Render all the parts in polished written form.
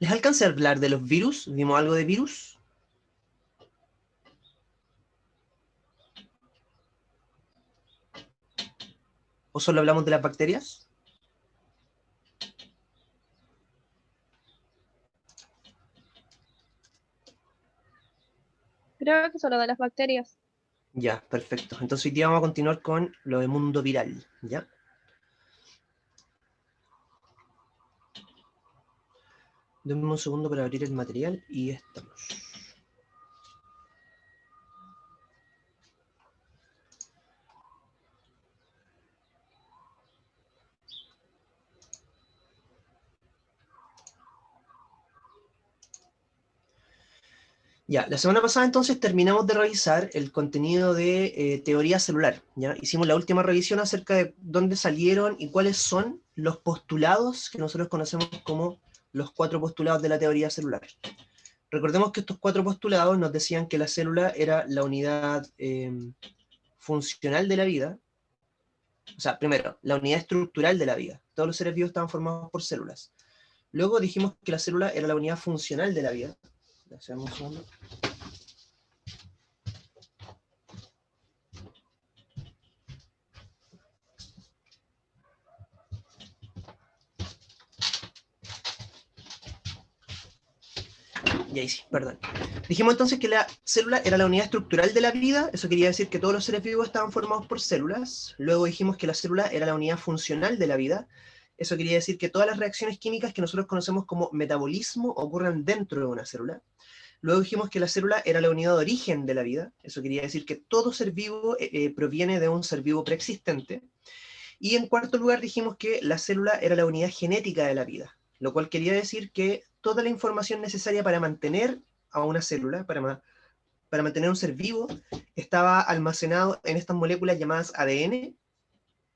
¿Les alcancé a hablar de los virus? ¿Vimos algo de virus? ¿O solo hablamos de las bacterias? Creo que solo de las bacterias. Ya, perfecto. Entonces hoy día vamos a continuar con lo del mundo viral, ¿ya? Denme un segundo para abrir el material y estamos. Ya, la semana pasada entonces terminamos de revisar el contenido de teoría celular, ¿ya? Hicimos la última revisión acerca de dónde salieron y cuáles son los postulados que nosotros conocemos como los 4 postulados de la teoría celular. Recordemos que estos 4 postulados nos decían que la célula era la unidad funcional de la vida. O sea, primero, la unidad estructural de la vida. Todos los seres vivos estaban formados por células. Luego dijimos que la célula era la unidad funcional de la vida. Un segundo. Y ahí sí, perdón. Dijimos entonces que la célula era la unidad estructural de la vida, eso quería decir que todos los seres vivos estaban formados por células. Luego dijimos que la célula era la unidad funcional de la vida, eso quería decir que todas las reacciones químicas que nosotros conocemos como metabolismo ocurren dentro de una célula. Luego dijimos que la célula era la unidad de origen de la vida, eso quería decir que todo ser vivo proviene de un ser vivo preexistente. Y en cuarto lugar dijimos que la célula era la unidad genética de la vida, lo cual quería decir que toda la información necesaria para mantener a una célula, para mantener un ser vivo, estaba almacenado en estas moléculas llamadas ADN,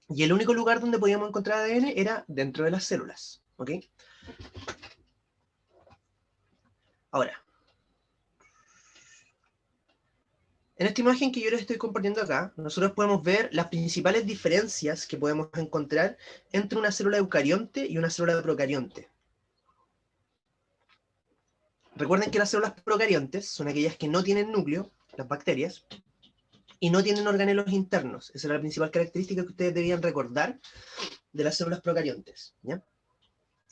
y el único lugar donde podíamos encontrar ADN era dentro de las células. ¿Ok? Ahora, en esta imagen que yo les estoy compartiendo acá, nosotros podemos ver las principales diferencias que podemos encontrar entre una célula eucarionte y una célula procarionte. Recuerden que las células procariontes son aquellas que no tienen núcleo, las bacterias, y no tienen organelos internos. Esa es la principal característica que ustedes debían recordar de las células procariontes, ¿ya?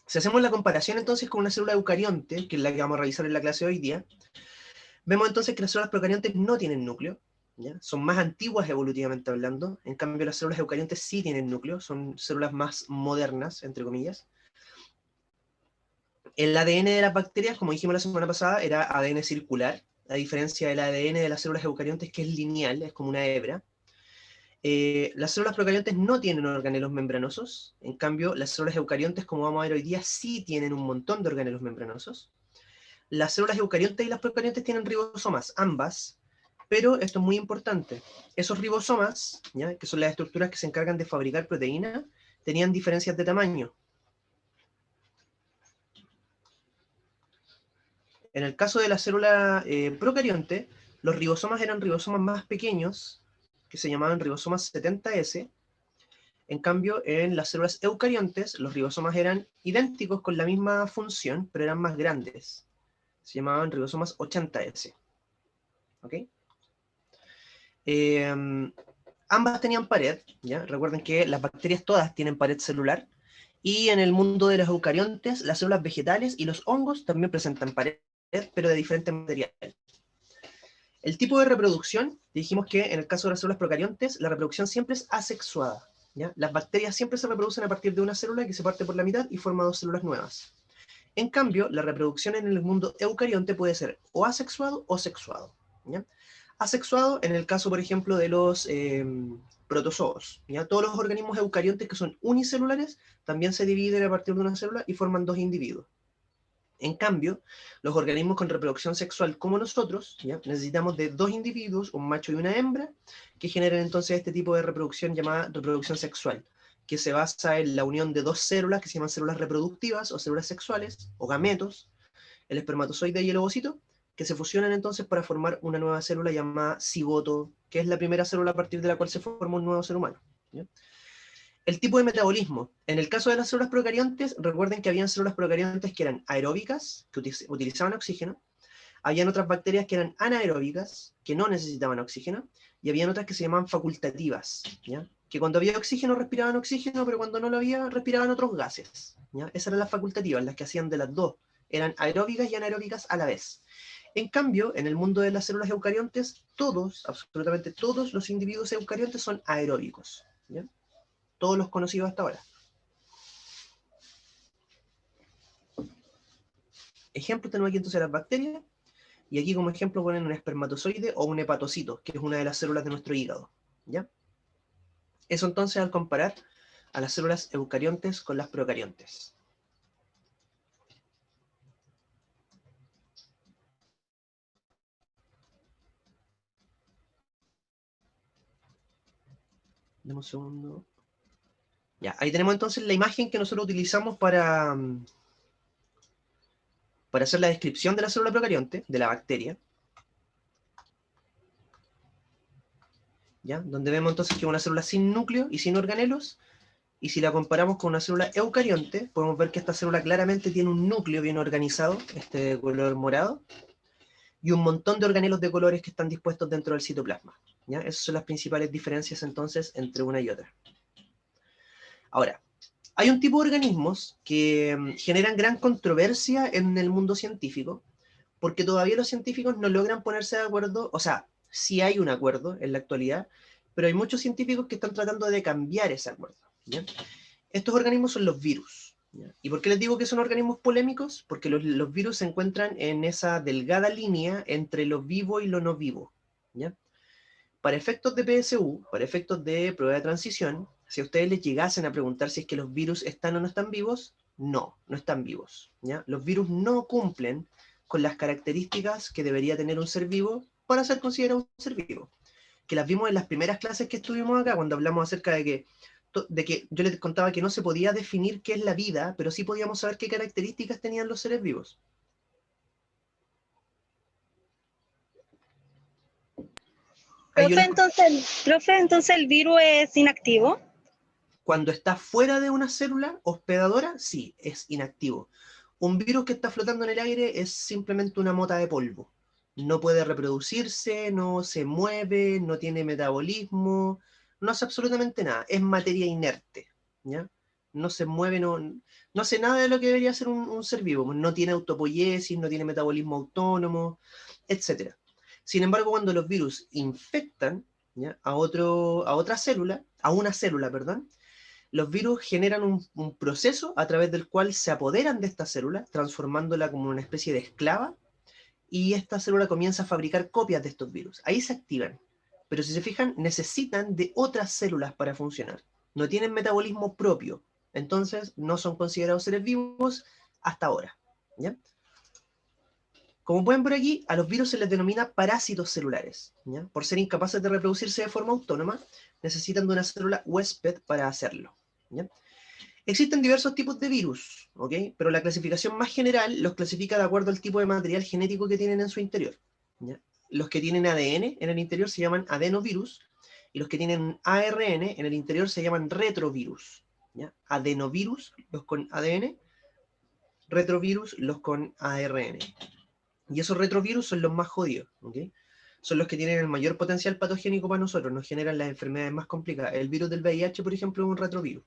Si hacemos la comparación entonces con una célula eucarionte, que es la que vamos a revisar en la clase de hoy día, vemos entonces que las células procariontes no tienen núcleo, ¿ya? Son más antiguas evolutivamente hablando, en cambio las células eucariontes sí tienen núcleo, son células más modernas, entre comillas. El ADN de las bacterias, como dijimos la semana pasada, era ADN circular, a diferencia del ADN de las células eucariontes, que es lineal, es como una hebra. Las células procariontes no tienen organelos membranosos, en cambio las células eucariontes, como vamos a ver hoy día, sí tienen un montón de organelos membranosos. Las células eucariontes y las procariontes tienen ribosomas, ambas, pero esto es muy importante. Esos ribosomas, ¿ya? Que son las estructuras que se encargan de fabricar proteína, tenían diferencias de tamaño. En el caso de la célula procarionte, los ribosomas eran ribosomas más pequeños, que se llamaban ribosomas 70S. En cambio, en las células eucariontes, los ribosomas eran idénticos con la misma función, pero eran más grandes. Se llamaban ribosomas 80S. ¿Ok? Ambas tenían pared, ¿ya? Recuerden que las bacterias todas tienen pared celular. Y en el mundo de los eucariontes, las células vegetales y los hongos también presentan pared, pero de diferente material. El tipo de reproducción, dijimos que en el caso de las células procariontes, la reproducción siempre es asexuada, ¿ya? Las bacterias siempre se reproducen a partir de una célula que se parte por la mitad y forma dos células nuevas. En cambio, la reproducción en el mundo eucarionte puede ser o asexuado o sexuado, ¿ya? Asexuado en el caso, por ejemplo, de los protozoos, ¿ya? Todos los organismos eucariontes que son unicelulares también se dividen a partir de una célula y forman dos individuos. En cambio, los organismos con reproducción sexual como nosotros, ¿ya? Necesitamos de dos individuos, un macho y una hembra, que generen entonces este tipo de reproducción llamada reproducción sexual, que se basa en la unión de dos células que se llaman células reproductivas o células sexuales, o gametos, el espermatozoide y el ovocito, que se fusionan entonces para formar una nueva célula llamada cigoto, que es la primera célula a partir de la cual se forma un nuevo ser humano, ¿ya? el tipo de metabolismo. En el caso de las células procariontes, recuerden que habían células procariontes que eran aeróbicas, que utilizaban oxígeno, habían otras bacterias que eran anaeróbicas, que no necesitaban oxígeno, y habían otras que se llamaban facultativas, ¿ya? Que cuando había oxígeno respiraban oxígeno, pero cuando no lo había respiraban otros gases, ¿ya? Esas eran las facultativas, las que hacían de las dos, eran aeróbicas y anaeróbicas a la vez. En cambio, en el mundo de las células eucariontes, todos, absolutamente todos los individuos eucariontes son aeróbicos, ¿ya? Todos los conocidos hasta ahora. Ejemplo, tenemos aquí entonces las bacterias, y aquí como ejemplo ponen un espermatozoide o un hepatocito, que es una de las células de nuestro hígado, ¿ya? Eso entonces al comparar a las células eucariontes con las procariontes. Dame un segundo. Ya, ahí tenemos entonces la imagen que nosotros utilizamos para hacer la descripción de la célula procarionte, de la bacteria. ¿Ya? Donde vemos entonces que es una célula sin núcleo y sin organelos, y si la comparamos con una célula eucarionte, podemos ver que esta célula claramente tiene un núcleo bien organizado, este de color morado, y un montón de organelos de colores que están dispuestos dentro del citoplasma, ¿ya? Esas son las principales diferencias entonces entre una y otra. Ahora, hay un tipo de organismos que generan gran controversia en el mundo científico, porque todavía los científicos no logran ponerse de acuerdo, o sea, sí hay un acuerdo en la actualidad, pero hay muchos científicos que están tratando de cambiar ese acuerdo, ¿ya? Estos organismos son los virus, ¿ya? ¿Y por qué les digo que son organismos polémicos? Porque los virus se encuentran en esa delgada línea entre lo vivo y lo no vivo, ¿ya? Para efectos de PSU, para efectos de prueba de transición, si a ustedes les llegasen a preguntar si es que los virus están o no están vivos, no, no están vivos, ¿ya? Los virus no cumplen con las características que debería tener un ser vivo para ser considerado un ser vivo, que las vimos en las primeras clases que estuvimos acá, cuando hablamos acerca de que yo les contaba que no se podía definir qué es la vida, pero sí podíamos saber qué características tenían los seres vivos. Ahí yo les Profe, entonces el virus es inactivo. Cuando está fuera de una célula hospedadora, sí, es inactivo. Un virus que está flotando en el aire es simplemente una mota de polvo. No puede reproducirse, no se mueve, no tiene metabolismo, no hace absolutamente nada. Es materia inerte, ¿ya? No se mueve, no hace nada de lo que debería hacer un ser vivo. No tiene autopoiesis, no tiene metabolismo autónomo, etc. Sin embargo, cuando los virus infectan, ¿ya?, a otra célula, a una célula, perdón, los virus generan un proceso a través del cual se apoderan de esta célula, transformándola como una especie de esclava, y esta célula comienza a fabricar copias de estos virus. Ahí se activan. Pero si se fijan, necesitan de otras células para funcionar. No tienen metabolismo propio. Entonces, no son considerados seres vivos hasta ahora, ¿ya? Como pueden ver aquí, a los virus se les denomina parásitos celulares, ¿ya? Por ser incapaces de reproducirse de forma autónoma, necesitan de una célula huésped para hacerlo, ¿ya? Existen diversos tipos de virus, ¿ok? Pero la clasificación más general los clasifica de acuerdo al tipo de material genético que tienen en su interior, ¿ya? Los que tienen ADN en el interior se llaman adenovirus, y los que tienen ARN en el interior se llaman retrovirus, ¿ya? Adenovirus, los con ADN, retrovirus, los con ARN. Y esos retrovirus son los más jodidos, ¿ok? Son los que tienen el mayor potencial patogénico para nosotros, nos generan las enfermedades más complicadas. El virus del VIH, por ejemplo, es un retrovirus.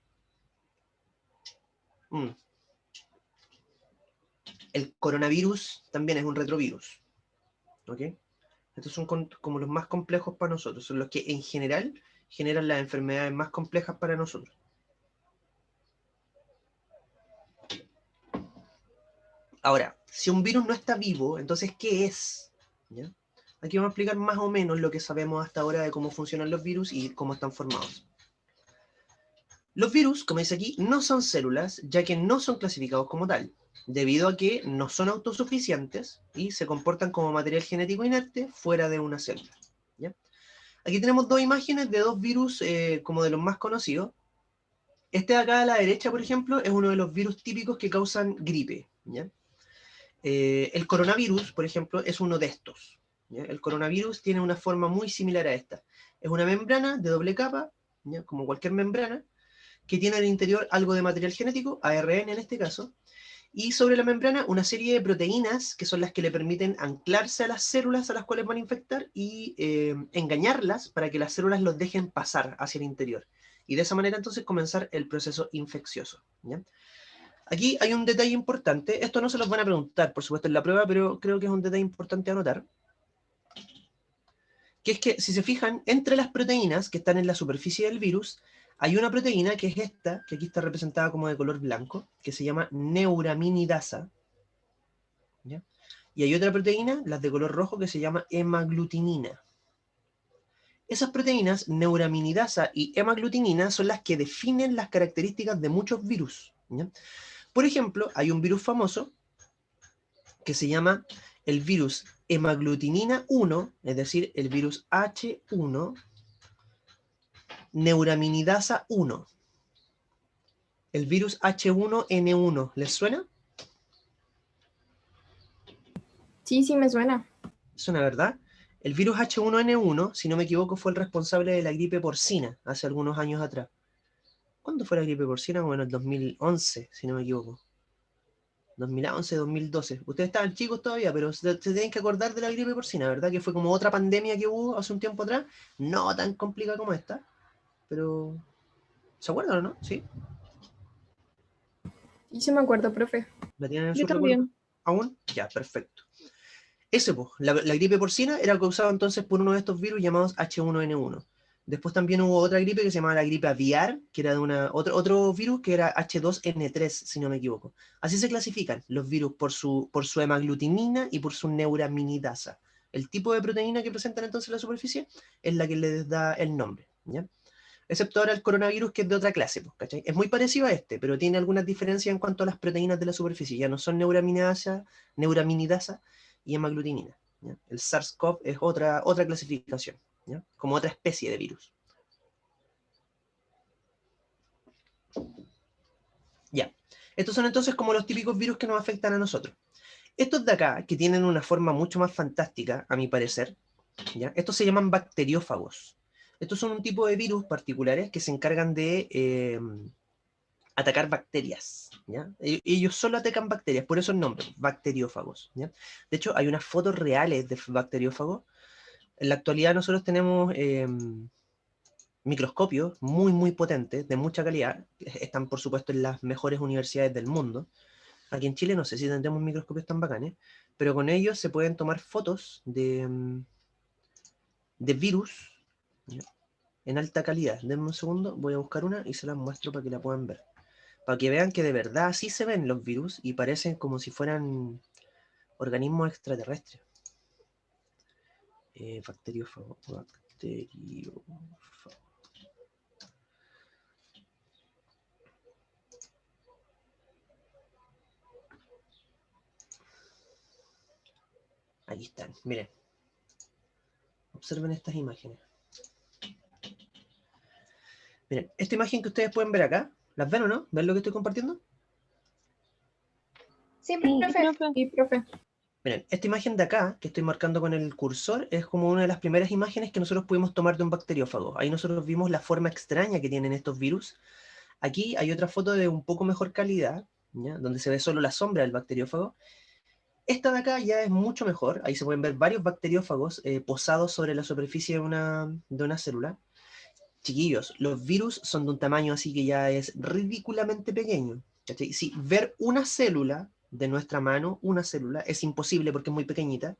El coronavirus también es un retrovirus, ¿ok? Estos son como los más complejos para nosotros, son los que en general generan las enfermedades más complejas para nosotros. Ahora, si un virus no está vivo, entonces, ¿qué es? ¿Ya? Aquí vamos a explicar más o menos lo que sabemos hasta ahora de cómo funcionan los virus y cómo están formados. Los virus, como dice aquí, no son células, ya que no son clasificados como tal, debido a que no son autosuficientes y se comportan como material genético inerte fuera de una célula, ¿ya? Aquí tenemos dos imágenes de dos virus como de los más conocidos. Este de acá a la derecha, por ejemplo, es uno de los virus típicos que causan gripe, ¿ya? El coronavirus, por ejemplo, es uno de estos, ¿ya? El coronavirus tiene una forma muy similar a esta. Es una membrana de doble capa, ¿ya?, como cualquier membrana, que tiene al interior algo de material genético, ARN en este caso, y sobre la membrana una serie de proteínas que son las que le permiten anclarse a las células a las cuales van a infectar y engañarlas para que las células los dejen pasar hacia el interior. Y de esa manera entonces comenzar el proceso infeccioso, ¿ya? Aquí hay un detalle importante, esto no se los van a preguntar, por supuesto, en la prueba, pero creo que es un detalle importante a anotar, que es que, si se fijan, entre las proteínas que están en la superficie del virus, hay una proteína que es esta, que aquí está representada como de color blanco, que se llama neuraminidasa, ¿ya? Y hay otra proteína, las de color rojo, que se llama hemaglutinina. Esas proteínas, neuraminidasa y hemaglutinina, son las que definen las características de muchos virus, ¿ya? Por ejemplo, hay un virus famoso que se llama el virus hemaglutinina 1, es decir, el virus H1, neuraminidasa 1. El virus H1N1, ¿les suena? Sí, sí me suena. ¿Suena, verdad? El virus H1N1, si no me equivoco, fue el responsable de la gripe porcina hace algunos años atrás. ¿Cuándo fue la gripe porcina? Bueno, el 2011, si no me equivoco. 2011, 2012. Ustedes estaban chicos todavía, pero se tienen que acordar de la gripe porcina, ¿verdad? Que fue como otra pandemia que hubo hace un tiempo atrás. No tan complicada como esta, pero... ¿Se acuerdan o no? ¿Sí? Sí, sí me acuerdo, profe. ¿La tienen en Yo su recuerdo también. aún? Ya, perfecto. Ese, pues, la gripe porcina era causada entonces por uno de estos virus llamados H1N1. Después también hubo otra gripe que se llamaba la gripe aviar, que era de otro virus que era H2N3, si no me equivoco. Así se clasifican los virus por su hemaglutinina y por su neuraminidasa. El tipo de proteína que presentan entonces en la superficie es la que les da el nombre, ¿ya? Excepto ahora el coronavirus, que es de otra clase, pues, ¿cachai? Es muy parecido a este, pero tiene algunas diferencias en cuanto a las proteínas de la superficie. Ya no son neuraminidasa y hemaglutinina, ¿ya? El SARS-CoV es otra clasificación, ¿ya? Como otra especie de virus. Ya. Estos son entonces como los típicos virus que nos afectan a nosotros. Estos de acá, que tienen una forma mucho más fantástica, a mi parecer, ¿ya? Estos se llaman bacteriófagos. Estos son un tipo de virus particulares que se encargan de atacar bacterias, ¿ya? Ellos solo atacan bacterias, por eso el nombre, bacteriófagos, ¿ya? De hecho, hay unas fotos reales de bacteriófagos. En la actualidad nosotros tenemos microscopios muy, muy potentes, de mucha calidad. Están, por supuesto, en las mejores universidades del mundo. Aquí en Chile no sé si tendremos microscopios tan bacanes, pero con ellos se pueden tomar fotos de virus, ¿ya? En alta calidad. Denme un segundo, voy a buscar una y se las muestro para que la puedan ver. Para que vean que de verdad sí se ven los virus y parecen como si fueran organismos extraterrestres. Bacteriófago. Aquí están, miren. Observen estas imágenes. Miren, esta imagen que ustedes pueden ver acá, ¿las ven o no? ¿Ven lo que estoy compartiendo? Sí, Sí, profe. profe. Sí, profe. Miren, esta imagen de acá, que estoy marcando con el cursor, es como una de las primeras imágenes que nosotros pudimos tomar de un bacteriófago. Ahí nosotros vimos la forma extraña que tienen estos virus. Aquí hay otra foto de un poco mejor calidad, ¿ya? Donde se ve solo la sombra del bacteriófago. Esta de acá ya es mucho mejor. Ahí se pueden ver varios bacteriófagos posados sobre la superficie de una célula. Chiquillos, los virus son de un tamaño así que ya es ridículamente pequeño, ¿cachai? Si ver una célula de nuestra mano, una célula, es imposible porque es muy pequeñita.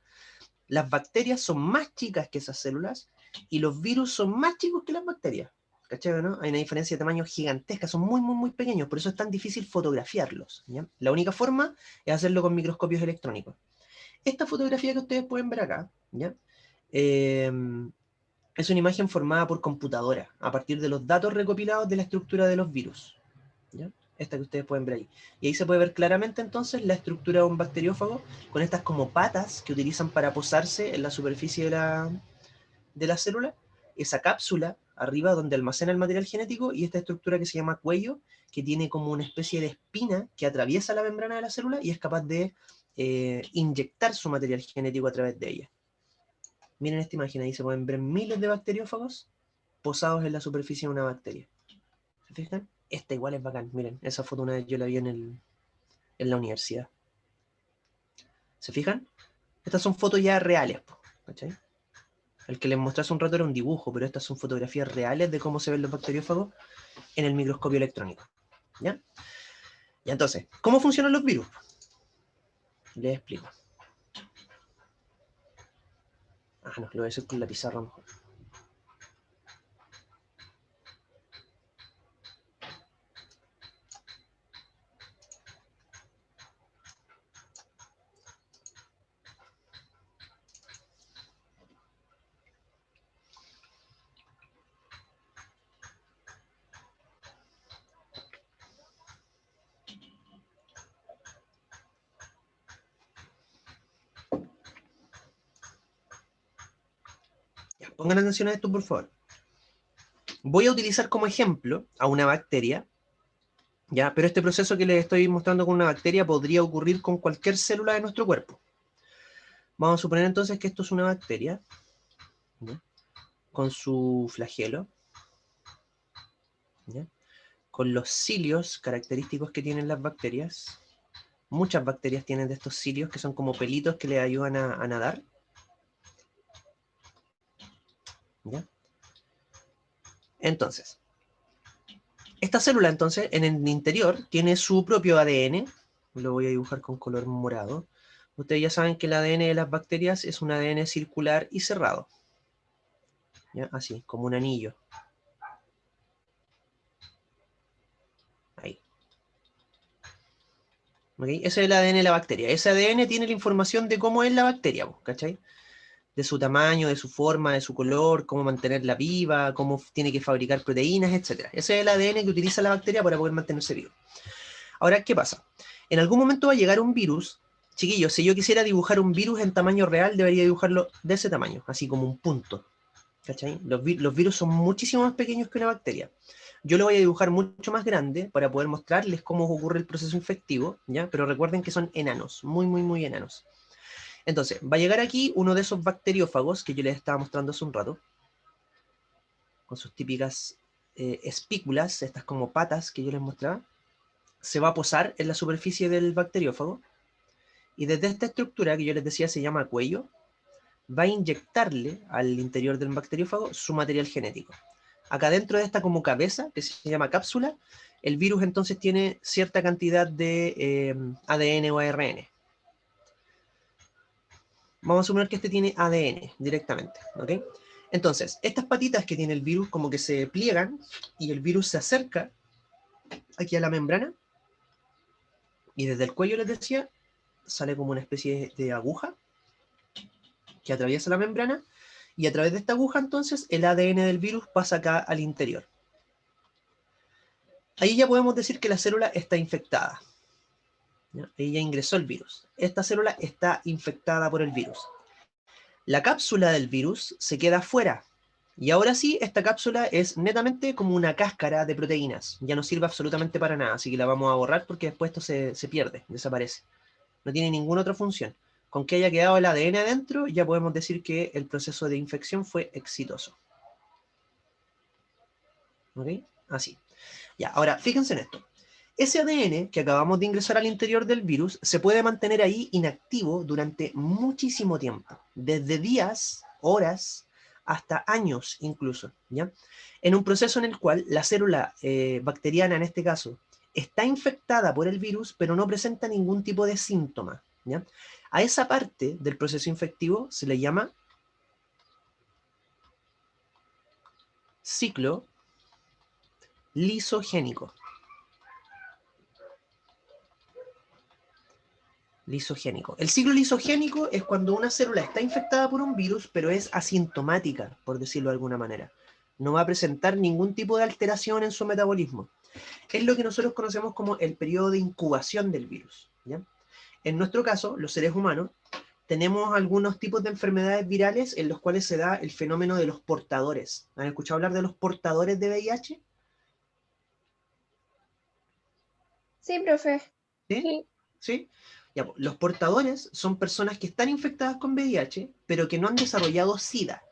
Las bacterias son más chicas que esas células y los virus son más chicos que las bacterias. ¿Cachai, no? Hay una diferencia de tamaño gigantesca, son muy, muy, muy pequeños, por eso es tan difícil fotografiarlos, ¿ya? La única forma es hacerlo con microscopios electrónicos. Esta fotografía que ustedes pueden ver acá, ¿ya? Es una imagen formada por computadora, a partir de los datos recopilados de la estructura de los virus, ¿ya? Esta que ustedes pueden ver ahí. Y ahí se puede ver claramente entonces la estructura de un bacteriófago con estas como patas que utilizan para posarse en la superficie de la célula, esa cápsula arriba donde almacena el material genético y esta estructura que se llama cuello, que tiene como una especie de espina que atraviesa la membrana de la célula y es capaz de inyectar su material genético a través de ella. Miren esta imagen, ahí se pueden ver miles de bacteriófagos posados en la superficie de una bacteria. ¿Se fijan? Esta igual es bacán, miren, esa foto una vez yo la vi en la universidad. ¿Se fijan? Estas son fotos ya reales, ¿cachai? El que les mostré hace un rato era un dibujo, pero estas son fotografías reales de cómo se ven los bacteriófagos en el microscopio electrónico. ¿Ya? Y entonces, ¿cómo funcionan los virus? Les explico. Ah, no, lo voy a hacer con la pizarra mejor. Ya, pongan atención a esto, por favor. Voy a utilizar como ejemplo a una bacteria, ¿ya? Pero este proceso que les estoy mostrando con una bacteria podría ocurrir con cualquier célula de nuestro cuerpo. Vamos a suponer entonces que esto es una bacteria, ¿ya? Con su flagelo, ¿ya? Con los cilios característicos que tienen las bacterias. Muchas bacterias tienen de estos cilios que son como pelitos que les ayudan a nadar. ¿Ya? Entonces, esta célula entonces en el interior tiene su propio ADN. Lo voy a dibujar con color morado. Ustedes ya saben que el ADN de las bacterias es un ADN circular y cerrado. ¿Ya? Así, como un anillo. Ahí. ¿Okay? Ese es el ADN de la bacteria. Ese ADN tiene la información de cómo es la bacteria, ¿cachai? De su tamaño, de su forma, de su color, cómo mantenerla viva, cómo tiene que fabricar proteínas, etc. Ese es el ADN que utiliza la bacteria para poder mantenerse vivo. Ahora, ¿qué pasa? En algún momento va a llegar un virus. Chiquillos, si yo quisiera dibujar un virus en tamaño real, debería dibujarlo de ese tamaño, así como un punto. ¿Cachai? Los virus son muchísimo más pequeños que una bacteria. Yo lo voy a dibujar mucho más grande para poder mostrarles cómo ocurre el proceso infectivo, ¿ya? Pero recuerden que son enanos, muy, muy, muy enanos. Entonces, va a llegar aquí uno de esos bacteriófagos que yo les estaba mostrando hace un rato, con sus típicas espículas, estas como patas que yo les mostraba. Se va a posar en la superficie del bacteriófago y desde esta estructura que yo les decía se llama cuello, va a inyectarle al interior del bacteriófago su material genético. Acá dentro de esta como cabeza, que se llama cápsula, el virus entonces tiene cierta cantidad de ADN o ARN. Vamos a suponer que este tiene ADN directamente, ¿ok? Entonces, estas patitas que tiene el virus como que se pliegan y el virus se acerca aquí a la membrana y desde el cuello, les decía, sale como una especie de aguja que atraviesa la membrana y a través de esta aguja entonces el ADN del virus pasa acá al interior. Ahí ya podemos decir que la célula está infectada. ¿Ya? Ahí ya ingresó el virus. Esta célula está infectada por el virus. La cápsula del virus se queda fuera. Y ahora sí, esta cápsula es netamente como una cáscara de proteínas. Ya no sirve absolutamente para nada, así que la vamos a borrar porque después esto se pierde, desaparece. No tiene ninguna otra función. Con que haya quedado el ADN adentro, ya podemos decir que el proceso de infección fue exitoso. ¿Ok? Así. Ya, ahora, fíjense en esto. Ese ADN que acabamos de ingresar al interior del virus se puede mantener ahí inactivo durante muchísimo tiempo, desde días, horas, hasta años incluso, ¿ya? En un proceso en el cual la célula bacteriana, en este caso, está infectada por el virus, pero no presenta ningún tipo de síntoma, ¿ya? A esa parte del proceso infectivo se le llama ciclo lisogénico. Lisogénico. El ciclo lisogénico es cuando una célula está infectada por un virus, pero es asintomática, por decirlo de alguna manera. No va a presentar ningún tipo de alteración en su metabolismo. Es lo que nosotros conocemos como el periodo de incubación del virus, ¿ya? En nuestro caso, los seres humanos, tenemos algunos tipos de enfermedades virales en los cuales se da el fenómeno de los portadores. ¿Han escuchado hablar de los portadores de VIH? Sí, profe. ¿Sí? Sí. ¿Sí? Ya, pues, los portadores son personas que están infectadas con VIH, pero que no han desarrollado SIDA.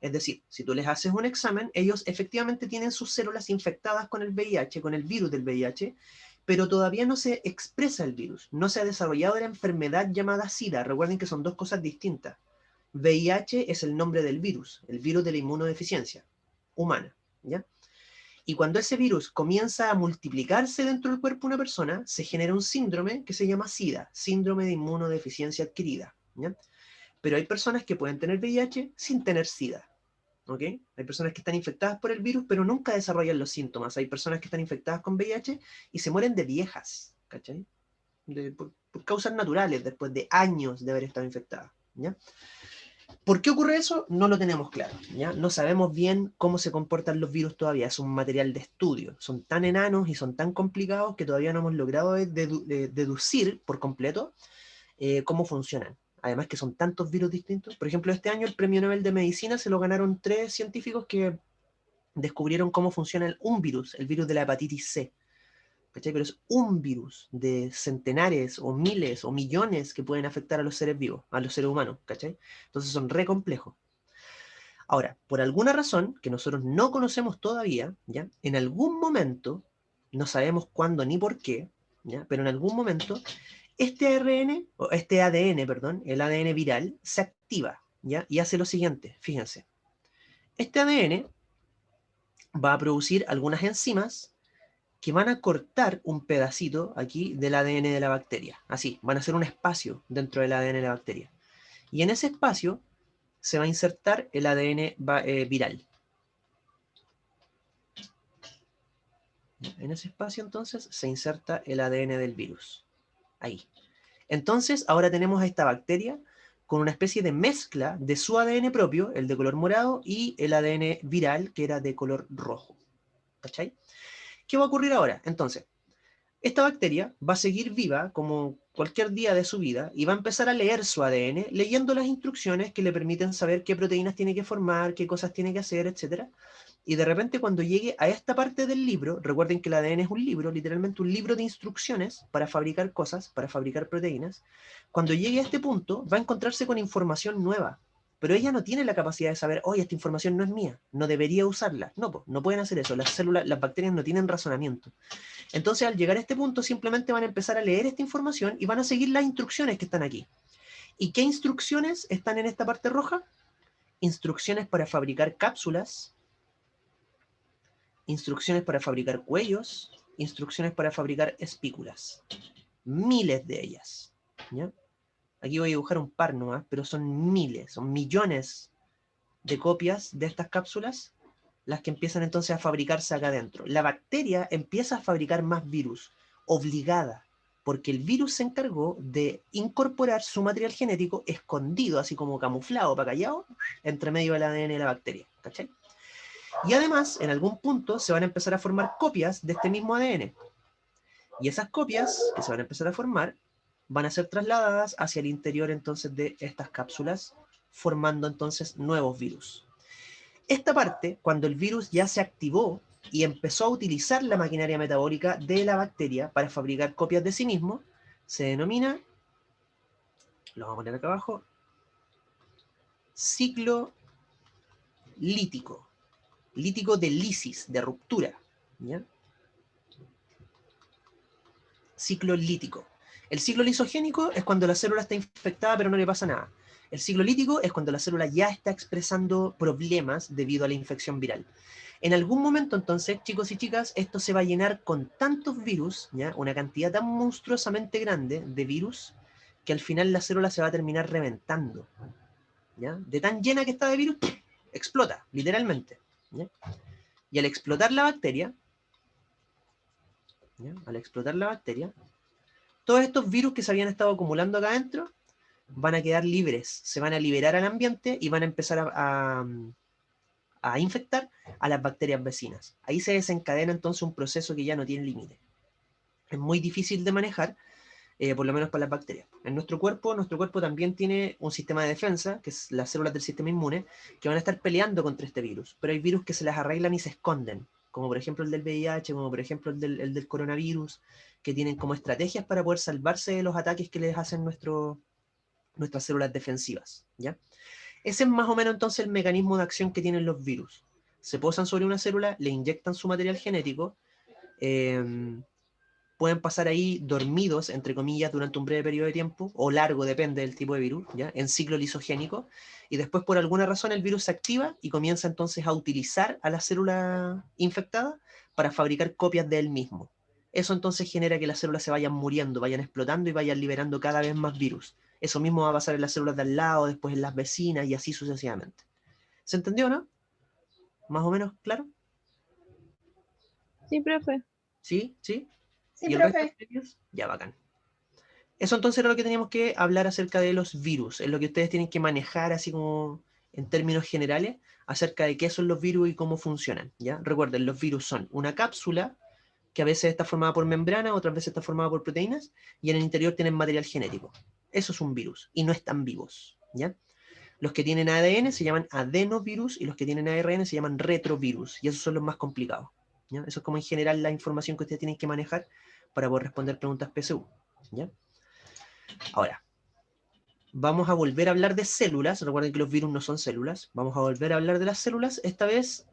Es decir, si tú les haces un examen, ellos efectivamente tienen sus células infectadas con el VIH, con el virus del VIH, pero todavía no se expresa el virus, no se ha desarrollado la enfermedad llamada SIDA. Recuerden que son dos cosas distintas. VIH es el nombre del virus, el virus de la inmunodeficiencia humana, ¿ya? Y cuando ese virus comienza a multiplicarse dentro del cuerpo de una persona, se genera un síndrome que se llama SIDA, síndrome de inmunodeficiencia adquirida, ¿ya? Pero hay personas que pueden tener VIH sin tener SIDA, ¿ok? Hay personas que están infectadas por el virus, pero nunca desarrollan los síntomas. Hay personas que están infectadas con VIH y se mueren de viejas, ¿cachai? Por causas naturales, después de años de haber estado infectadas, ¿ya? ¿Por qué ocurre eso? No lo tenemos claro, ¿ya? No sabemos bien cómo se comportan los virus todavía, es un material de estudio. Son tan enanos y son tan complicados que todavía no hemos logrado deducir por completo cómo funcionan. Además que son tantos virus distintos. Por ejemplo, este año el Premio Nobel de Medicina se lo ganaron 3 científicos que descubrieron cómo funciona un virus, el virus de la hepatitis C. ¿Cachai? Pero es un virus de centenares o miles o millones que pueden afectar a los seres vivos, a los seres humanos, ¿cachai? Entonces son re complejos. Ahora, por alguna razón que nosotros no conocemos todavía, ¿ya? En algún momento, no sabemos cuándo ni por qué, ¿ya? Pero en algún momento, este ADN, perdón, el ADN viral, se activa, ¿ya? Y hace lo siguiente, fíjense. Este ADN va a producir algunas enzimas que van a cortar un pedacito aquí del ADN de la bacteria. Así, van a hacer un espacio dentro del ADN de la bacteria. Y en ese espacio se va a insertar el ADN viral. En ese espacio entonces se inserta el ADN del virus. Ahí. Entonces ahora tenemos a esta bacteria con una especie de mezcla de su ADN propio, el de color morado, y el ADN viral, que era de color rojo. ¿Cachai? ¿Qué va a ocurrir ahora? Entonces, esta bacteria va a seguir viva como cualquier día de su vida y va a empezar a leer su ADN, leyendo las instrucciones que le permiten saber qué proteínas tiene que formar, qué cosas tiene que hacer, etc. Y de repente cuando llegue a esta parte del libro, recuerden que el ADN es un libro, literalmente un libro de instrucciones para fabricar cosas, para fabricar proteínas, cuando llegue a este punto va a encontrarse con información nueva. Pero ella no tiene la capacidad de saber, oye, esta información no es mía, no debería usarla. No, no pueden hacer eso. Las células, las bacterias no tienen razonamiento. Entonces, al llegar a este punto, simplemente van a empezar a leer esta información y van a seguir las instrucciones que están aquí. ¿Y qué instrucciones están en esta parte roja? Instrucciones para fabricar cápsulas, instrucciones para fabricar cuellos, instrucciones para fabricar espículas. Miles de ellas, ¿ya? Aquí voy a dibujar un par nomás, pero son miles, son millones de copias de estas cápsulas las que empiezan entonces a fabricarse acá adentro. La bacteria empieza a fabricar más virus, obligada, porque el virus se encargó de incorporar su material genético escondido, así como camuflado, para callado, entre medio del ADN de la bacteria, ¿cachai? Y además, en algún punto, se van a empezar a formar copias de este mismo ADN. Y esas copias que se van a empezar a formar van a ser trasladadas hacia el interior entonces de estas cápsulas, formando entonces nuevos virus. Esta parte, cuando el virus ya se activó y empezó a utilizar la maquinaria metabólica de la bacteria para fabricar copias de sí mismo, se denomina, lo vamos a poner acá abajo, ciclo lítico. Lítico de lisis, de ruptura, ¿ya? Ciclo lítico. El ciclo lisogénico es cuando la célula está infectada pero no le pasa nada. El ciclo lítico es cuando la célula ya está expresando problemas debido a la infección viral. En algún momento entonces, chicos y chicas, esto se va a llenar con tantos virus, ¿ya? Una cantidad tan monstruosamente grande de virus, que al final la célula se va a terminar reventando, ¿ya? De tan llena que está de virus, explota, literalmente, ¿ya? Y al explotar la bacteria, ¿ya? Al explotar la bacteria, todos estos virus que se habían estado acumulando acá adentro van a quedar libres, se van a liberar al ambiente y van a empezar a infectar a las bacterias vecinas. Ahí se desencadena entonces un proceso que ya no tiene límite. Es muy difícil de manejar, por lo menos para las bacterias. En nuestro cuerpo también tiene un sistema de defensa, que es las células del sistema inmune, que van a estar peleando contra este virus, pero hay virus que se las arreglan y se esconden, como por ejemplo el del VIH, como por ejemplo el del coronavirus, que tienen como estrategias para poder salvarse de los ataques que les hacen nuestras células defensivas, ¿ya? Ese es más o menos entonces el mecanismo de acción que tienen los virus. Se posan sobre una célula, le inyectan su material genético, pueden pasar ahí dormidos, entre comillas, durante un breve periodo de tiempo, o largo, depende del tipo de virus, ¿ya? En ciclo lisogénico, y después por alguna razón el virus se activa y comienza entonces a utilizar a la célula infectada para fabricar copias de él mismo. Eso entonces genera que las células se vayan muriendo, vayan explotando y vayan liberando cada vez más virus. Eso mismo va a pasar en las células de al lado, después en las vecinas y así sucesivamente. ¿Se entendió, no? ¿Más o menos claro? Sí, profe. ¿Sí? ¿Sí? Sí, ¿Y el resto profe. de ellos? Ya, bacán. Eso entonces era lo que teníamos que hablar acerca de los virus, es lo que ustedes tienen que manejar así como en términos generales acerca de qué son los virus y cómo funcionan, ¿ya? Recuerden, los virus son una cápsula que a veces está formada por membrana, otras veces está formada por proteínas, y en el interior tienen material genético. Eso es un virus, y no están vivos, ¿ya? Los que tienen ADN se llaman adenovirus, y los que tienen ARN se llaman retrovirus, y esos son los más complicados, ¿ya? Eso es como en general la información que ustedes tienen que manejar para poder responder preguntas PSU, ¿ya? Ahora, vamos a volver a hablar de células. Recuerden que los virus no son células. Vamos a volver a hablar de las células, esta vez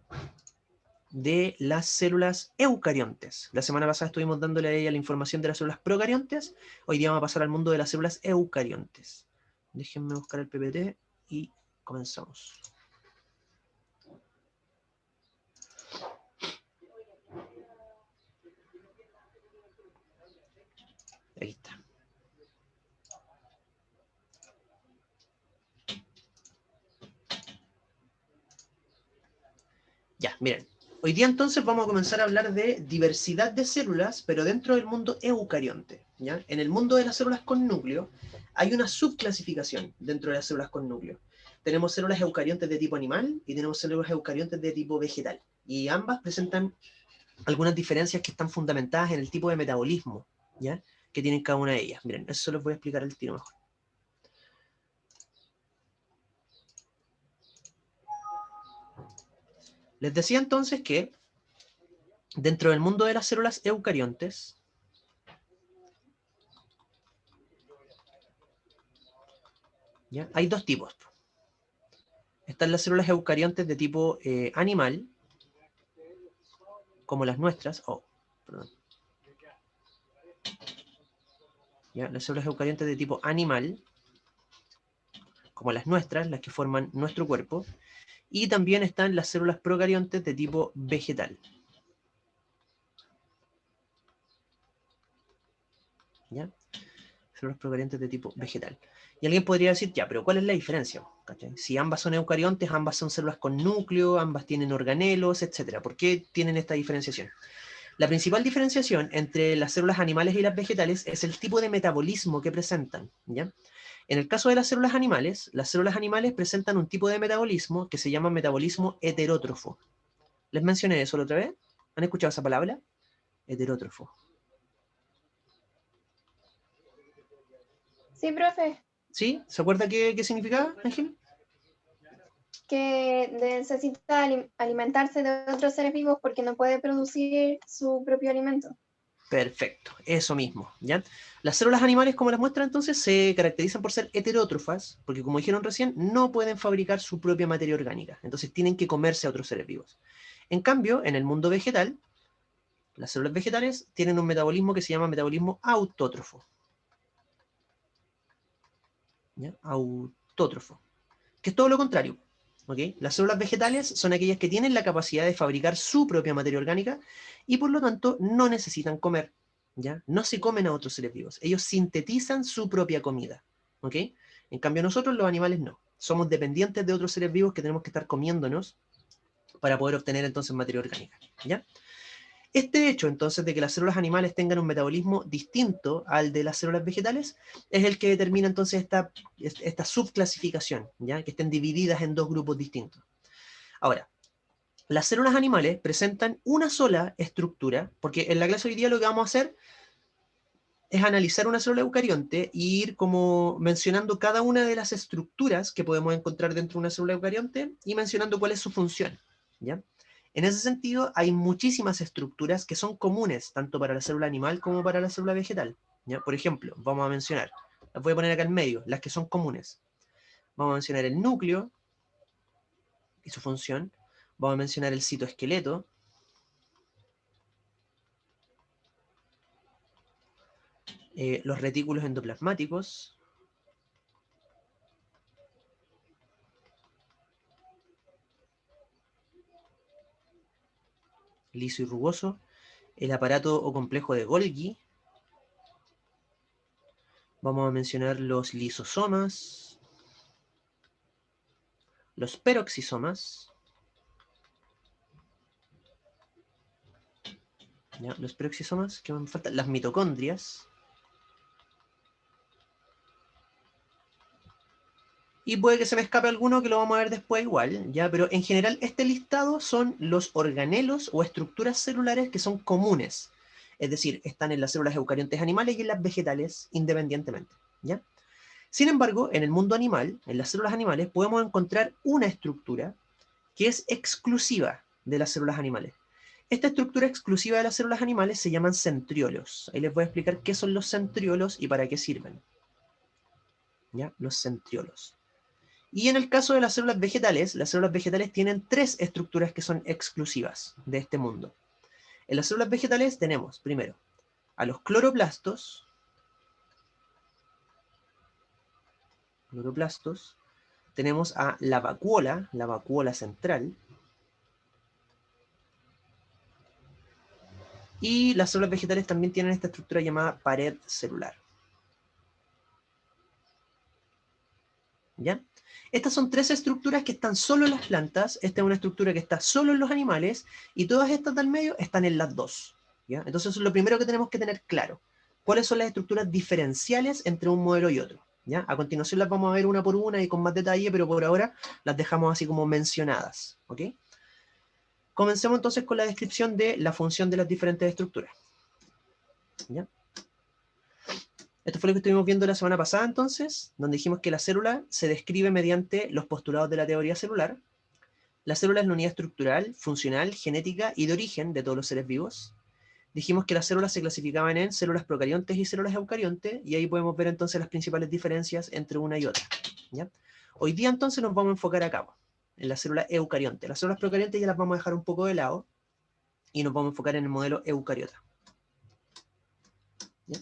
de las células eucariontes. La semana pasada estuvimos dándole a ella la información de las células procariontes. Hoy día vamos a pasar al mundo de las células eucariontes. Déjenme buscar el PPT y comenzamos. Aquí está. Ya, miren. Hoy día entonces vamos a comenzar a hablar de diversidad de células, pero dentro del mundo eucarionte, ¿ya? En el mundo de las células con núcleo hay una subclasificación dentro de las células con núcleo. Tenemos células eucariontes de tipo animal y tenemos células eucariontes de tipo vegetal. Y ambas presentan algunas diferencias que están fundamentadas en el tipo de metabolismo, ¿ya? Que tienen cada una de ellas. Miren, eso les voy a explicar al tiro mejor. Les decía entonces que dentro del mundo de las células eucariontes, ¿ya? Hay dos tipos. Están las células eucariontes de tipo animal, como las nuestras. Perdón. ¿Ya? Las células eucariontes de tipo animal, como las nuestras, las que forman nuestro cuerpo. Y también están las células procariontes de tipo vegetal. ¿Ya? Células procariontes de tipo vegetal. Y alguien podría decir, ya, pero ¿cuál es la diferencia? ¿Cachai? Si ambas son eucariontes, ambas son células con núcleo, ambas tienen organelos, etc. ¿Por qué tienen esta diferenciación? La principal diferenciación entre las células animales y las vegetales es el tipo de metabolismo que presentan, ¿ya? En el caso de las células animales presentan un tipo de metabolismo que se llama metabolismo heterótrofo. ¿Les mencioné eso la otra vez? ¿Han escuchado esa palabra? Heterótrofo. Sí, profe. ¿Sí? ¿Se acuerda qué significaba, Ángel? Que necesita alimentarse de otros seres vivos porque no puede producir su propio alimento. Perfecto, eso mismo, ¿ya? Las células animales, como las muestran entonces, se caracterizan por ser heterótrofas, porque como dijeron recién, no pueden fabricar su propia materia orgánica, entonces tienen que comerse a otros seres vivos. En cambio, en el mundo vegetal, las células vegetales tienen un metabolismo que se llama metabolismo autótrofo. ¿Ya? Autótrofo, que es todo lo contrario. ¿Okay? Las células vegetales son aquellas que tienen la capacidad de fabricar su propia materia orgánica y por lo tanto no necesitan comer, ¿ya? No se comen a otros seres vivos, ellos sintetizan su propia comida, ¿okay? En cambio nosotros los animales no, somos dependientes de otros seres vivos que tenemos que estar comiéndonos para poder obtener entonces materia orgánica, ¿ya? Este hecho, entonces, de que las células animales tengan un metabolismo distinto al de las células vegetales, es el que determina entonces esta subclasificación, ¿ya? Que estén divididas en dos grupos distintos. Ahora, las células animales presentan una sola estructura, porque en la clase hoy día lo que vamos a hacer es analizar una célula eucarionte e ir como mencionando cada una de las estructuras que podemos encontrar dentro de una célula eucarionte y mencionando cuál es su función, ¿ya? En ese sentido, hay muchísimas estructuras que son comunes, tanto para la célula animal como para la célula vegetal, ¿ya? Por ejemplo, vamos a mencionar, las voy a poner acá en medio, las que son comunes. Vamos a mencionar el núcleo, y su función. Vamos a mencionar el citoesqueleto. Los retículos endoplasmáticos. Liso y rugoso. El aparato o complejo de Golgi. Vamos a mencionar los lisosomas. Los peroxisomas. ¿Ya? Los peroxisomas, ¿qué me falta? Las mitocondrias. Y puede que se me escape alguno que lo vamos a ver después igual, ¿ya? Pero en general este listado son los organelos o estructuras celulares que son comunes. Es decir, están en las células eucariontes animales y en las vegetales independientemente, ¿ya? Sin embargo, en el mundo animal, en las células animales, podemos encontrar una estructura que es exclusiva de las células animales. Esta estructura exclusiva de las células animales se llaman centriolos. Ahí les voy a explicar qué son los centriolos y para qué sirven. ¿Ya? Los centriolos. Y en el caso de las células vegetales tienen tres estructuras que son exclusivas de este mundo. En las células vegetales tenemos, primero, a los cloroplastos, tenemos a la vacuola central, y las células vegetales también tienen esta estructura llamada pared celular. ¿Ya? Estas son tres estructuras que están solo en las plantas, esta es una estructura que está solo en los animales, y todas estas del medio están en las dos. ¿Ya? Entonces eso es lo primero que tenemos que tener claro. ¿Cuáles son las estructuras diferenciales entre un modelo y otro? ¿Ya? A continuación las vamos a ver una por una y con más detalle, pero por ahora las dejamos así como mencionadas. ¿Ok? Comencemos entonces con la descripción de la función de las diferentes estructuras. ¿Ya? Esto fue lo que estuvimos viendo la semana pasada entonces, donde dijimos que la célula se describe mediante los postulados de la teoría celular. La célula es la unidad estructural, funcional, genética y de origen de todos los seres vivos. Dijimos que las células se clasificaban en células procariontes y células eucariontes, y ahí podemos ver entonces las principales diferencias entre una y otra. ¿Ya? Hoy día entonces nos vamos a enfocar acá, en la célula eucarionte. Las células procariontes ya las vamos a dejar un poco de lado, y nos vamos a enfocar en el modelo eucariota. ¿Ya?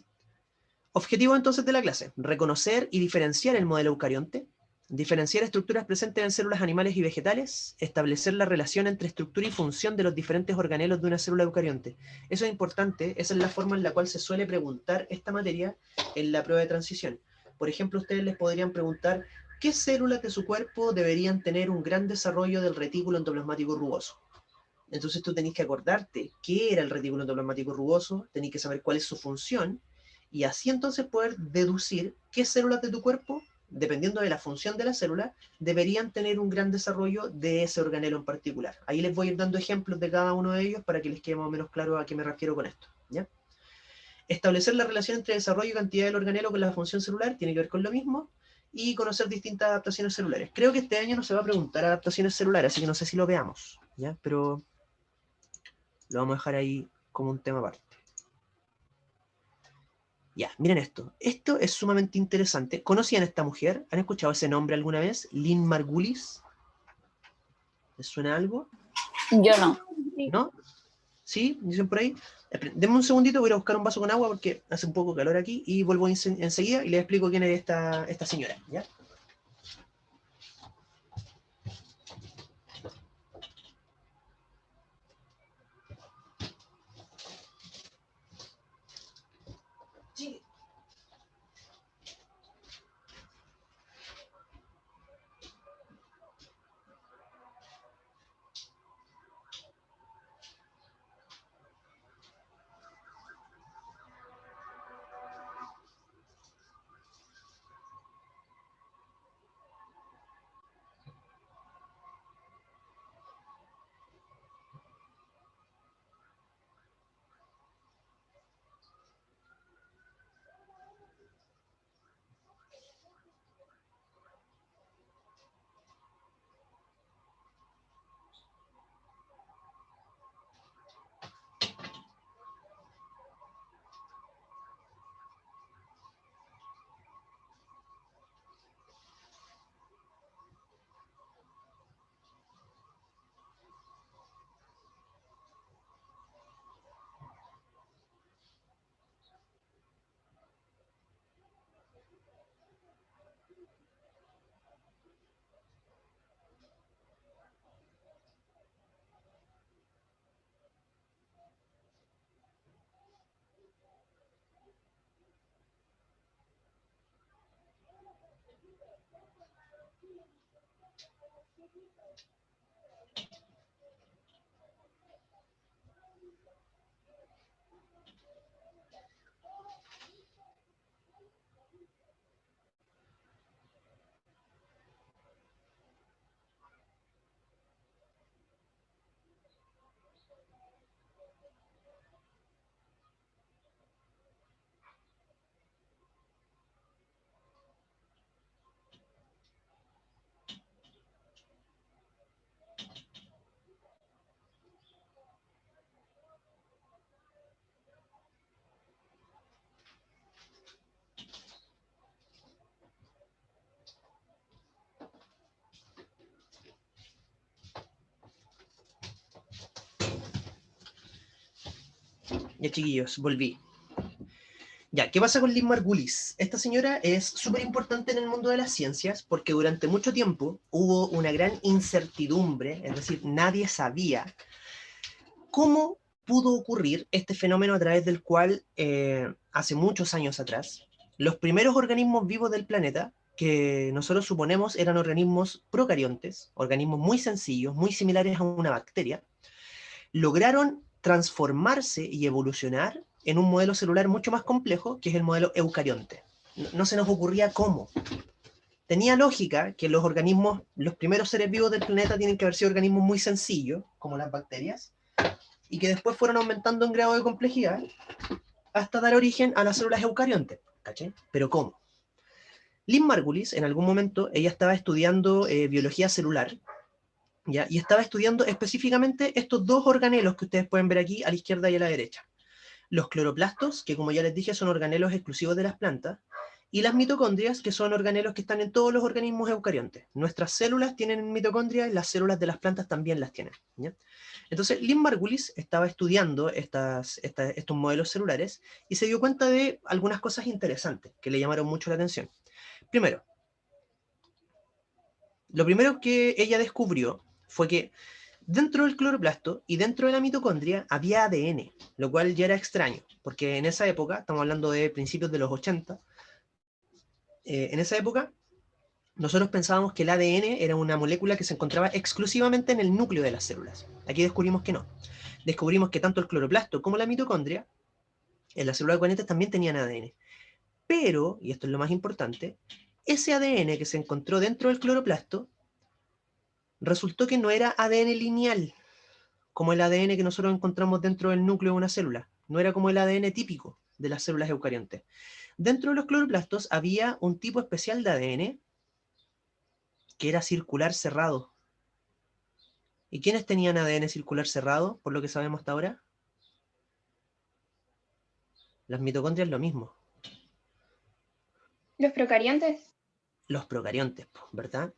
Objetivo entonces de la clase: reconocer y diferenciar el modelo eucarionte, diferenciar estructuras presentes en células animales y vegetales, establecer la relación entre estructura y función de los diferentes organelos de una célula eucarionte. Eso es importante, esa es la forma en la cual se suele preguntar esta materia en la prueba de transición. Por ejemplo, ustedes les podrían preguntar qué células de su cuerpo deberían tener un gran desarrollo del retículo endoplasmático rugoso. Entonces tú tenés que acordarte qué era el retículo endoplasmático rugoso, tenés que saber cuál es su función, y así entonces poder deducir qué células de tu cuerpo, dependiendo de la función de la célula, deberían tener un gran desarrollo de ese organelo en particular. Ahí les voy a ir dando ejemplos de cada uno de ellos para que les quede más o menos claro a qué me refiero con esto. ¿Ya? Establecer la relación entre desarrollo y cantidad del organelo con la función celular tiene que ver con lo mismo, y conocer distintas adaptaciones celulares. Creo que este año no se va a preguntar adaptaciones celulares, así que no sé si lo veamos, ¿ya? Pero lo vamos a dejar ahí como un tema aparte. Ya, miren esto. Esto es sumamente interesante. ¿Conocían a esta mujer? ¿Han escuchado ese nombre alguna vez? Lynn Margulis. ¿Les suena algo? Yo no. Sí. ¿No? ¿Sí? ¿Dicen por ahí? Denme un segundito, voy a ir a buscar un vaso con agua porque hace un poco calor aquí y vuelvo enseguida y les explico quién es esta señora. ¿Ya? Sí. Ya, chiquillos, volví. Ya, ¿qué pasa con Lynn Margulis? Esta señora es súper importante en el mundo de las ciencias porque durante mucho tiempo hubo una gran incertidumbre, es decir, nadie sabía cómo pudo ocurrir este fenómeno a través del cual, hace muchos años atrás, los primeros organismos vivos del planeta, que nosotros suponemos eran organismos procariontes, organismos muy sencillos, muy similares a una bacteria, lograron transformarse y evolucionar en un modelo celular mucho más complejo, que es el modelo eucarionte. No se nos ocurría cómo. Tenía lógica que los organismos, los primeros seres vivos del planeta tienen que haber sido organismos muy sencillos, como las bacterias, y que después fueron aumentando en grado de complejidad hasta dar origen a las células eucariontes. ¿Cachai? Pero ¿cómo? Lynn Margulis, en algún momento, ella estaba estudiando biología celular, ¿ya? Y estaba estudiando específicamente estos dos organelos que ustedes pueden ver aquí a la izquierda y a la derecha. Los cloroplastos, que como ya les dije son organelos exclusivos de las plantas, y las mitocondrias, que son organelos que están en todos los organismos eucariontes. Nuestras células tienen mitocondrias y las células de las plantas también las tienen, ¿ya? Entonces, Lynn Margulis estaba estudiando estos modelos celulares y se dio cuenta de algunas cosas interesantes que le llamaron mucho la atención. Primero, lo primero que ella descubrió fue que dentro del cloroplasto y dentro de la mitocondria había ADN, lo cual ya era extraño, porque en esa época, estamos hablando de principios de los 80, en esa época nosotros pensábamos que el ADN era una molécula que se encontraba exclusivamente en el núcleo de las células. Aquí descubrimos que no. Descubrimos que tanto el cloroplasto como la mitocondria, en las células eucariontes también tenían ADN. Pero, y esto es lo más importante, ese ADN que se encontró dentro del cloroplasto resultó que no era ADN lineal, como el ADN que nosotros encontramos dentro del núcleo de una célula. No era como el ADN típico de las células eucariontes. Dentro de los cloroplastos había un tipo especial de ADN que era circular cerrado. ¿Y quiénes tenían ADN circular cerrado, por lo que sabemos hasta ahora? Las mitocondrias lo mismo. Los procariontes. Los procariontes, ¿verdad?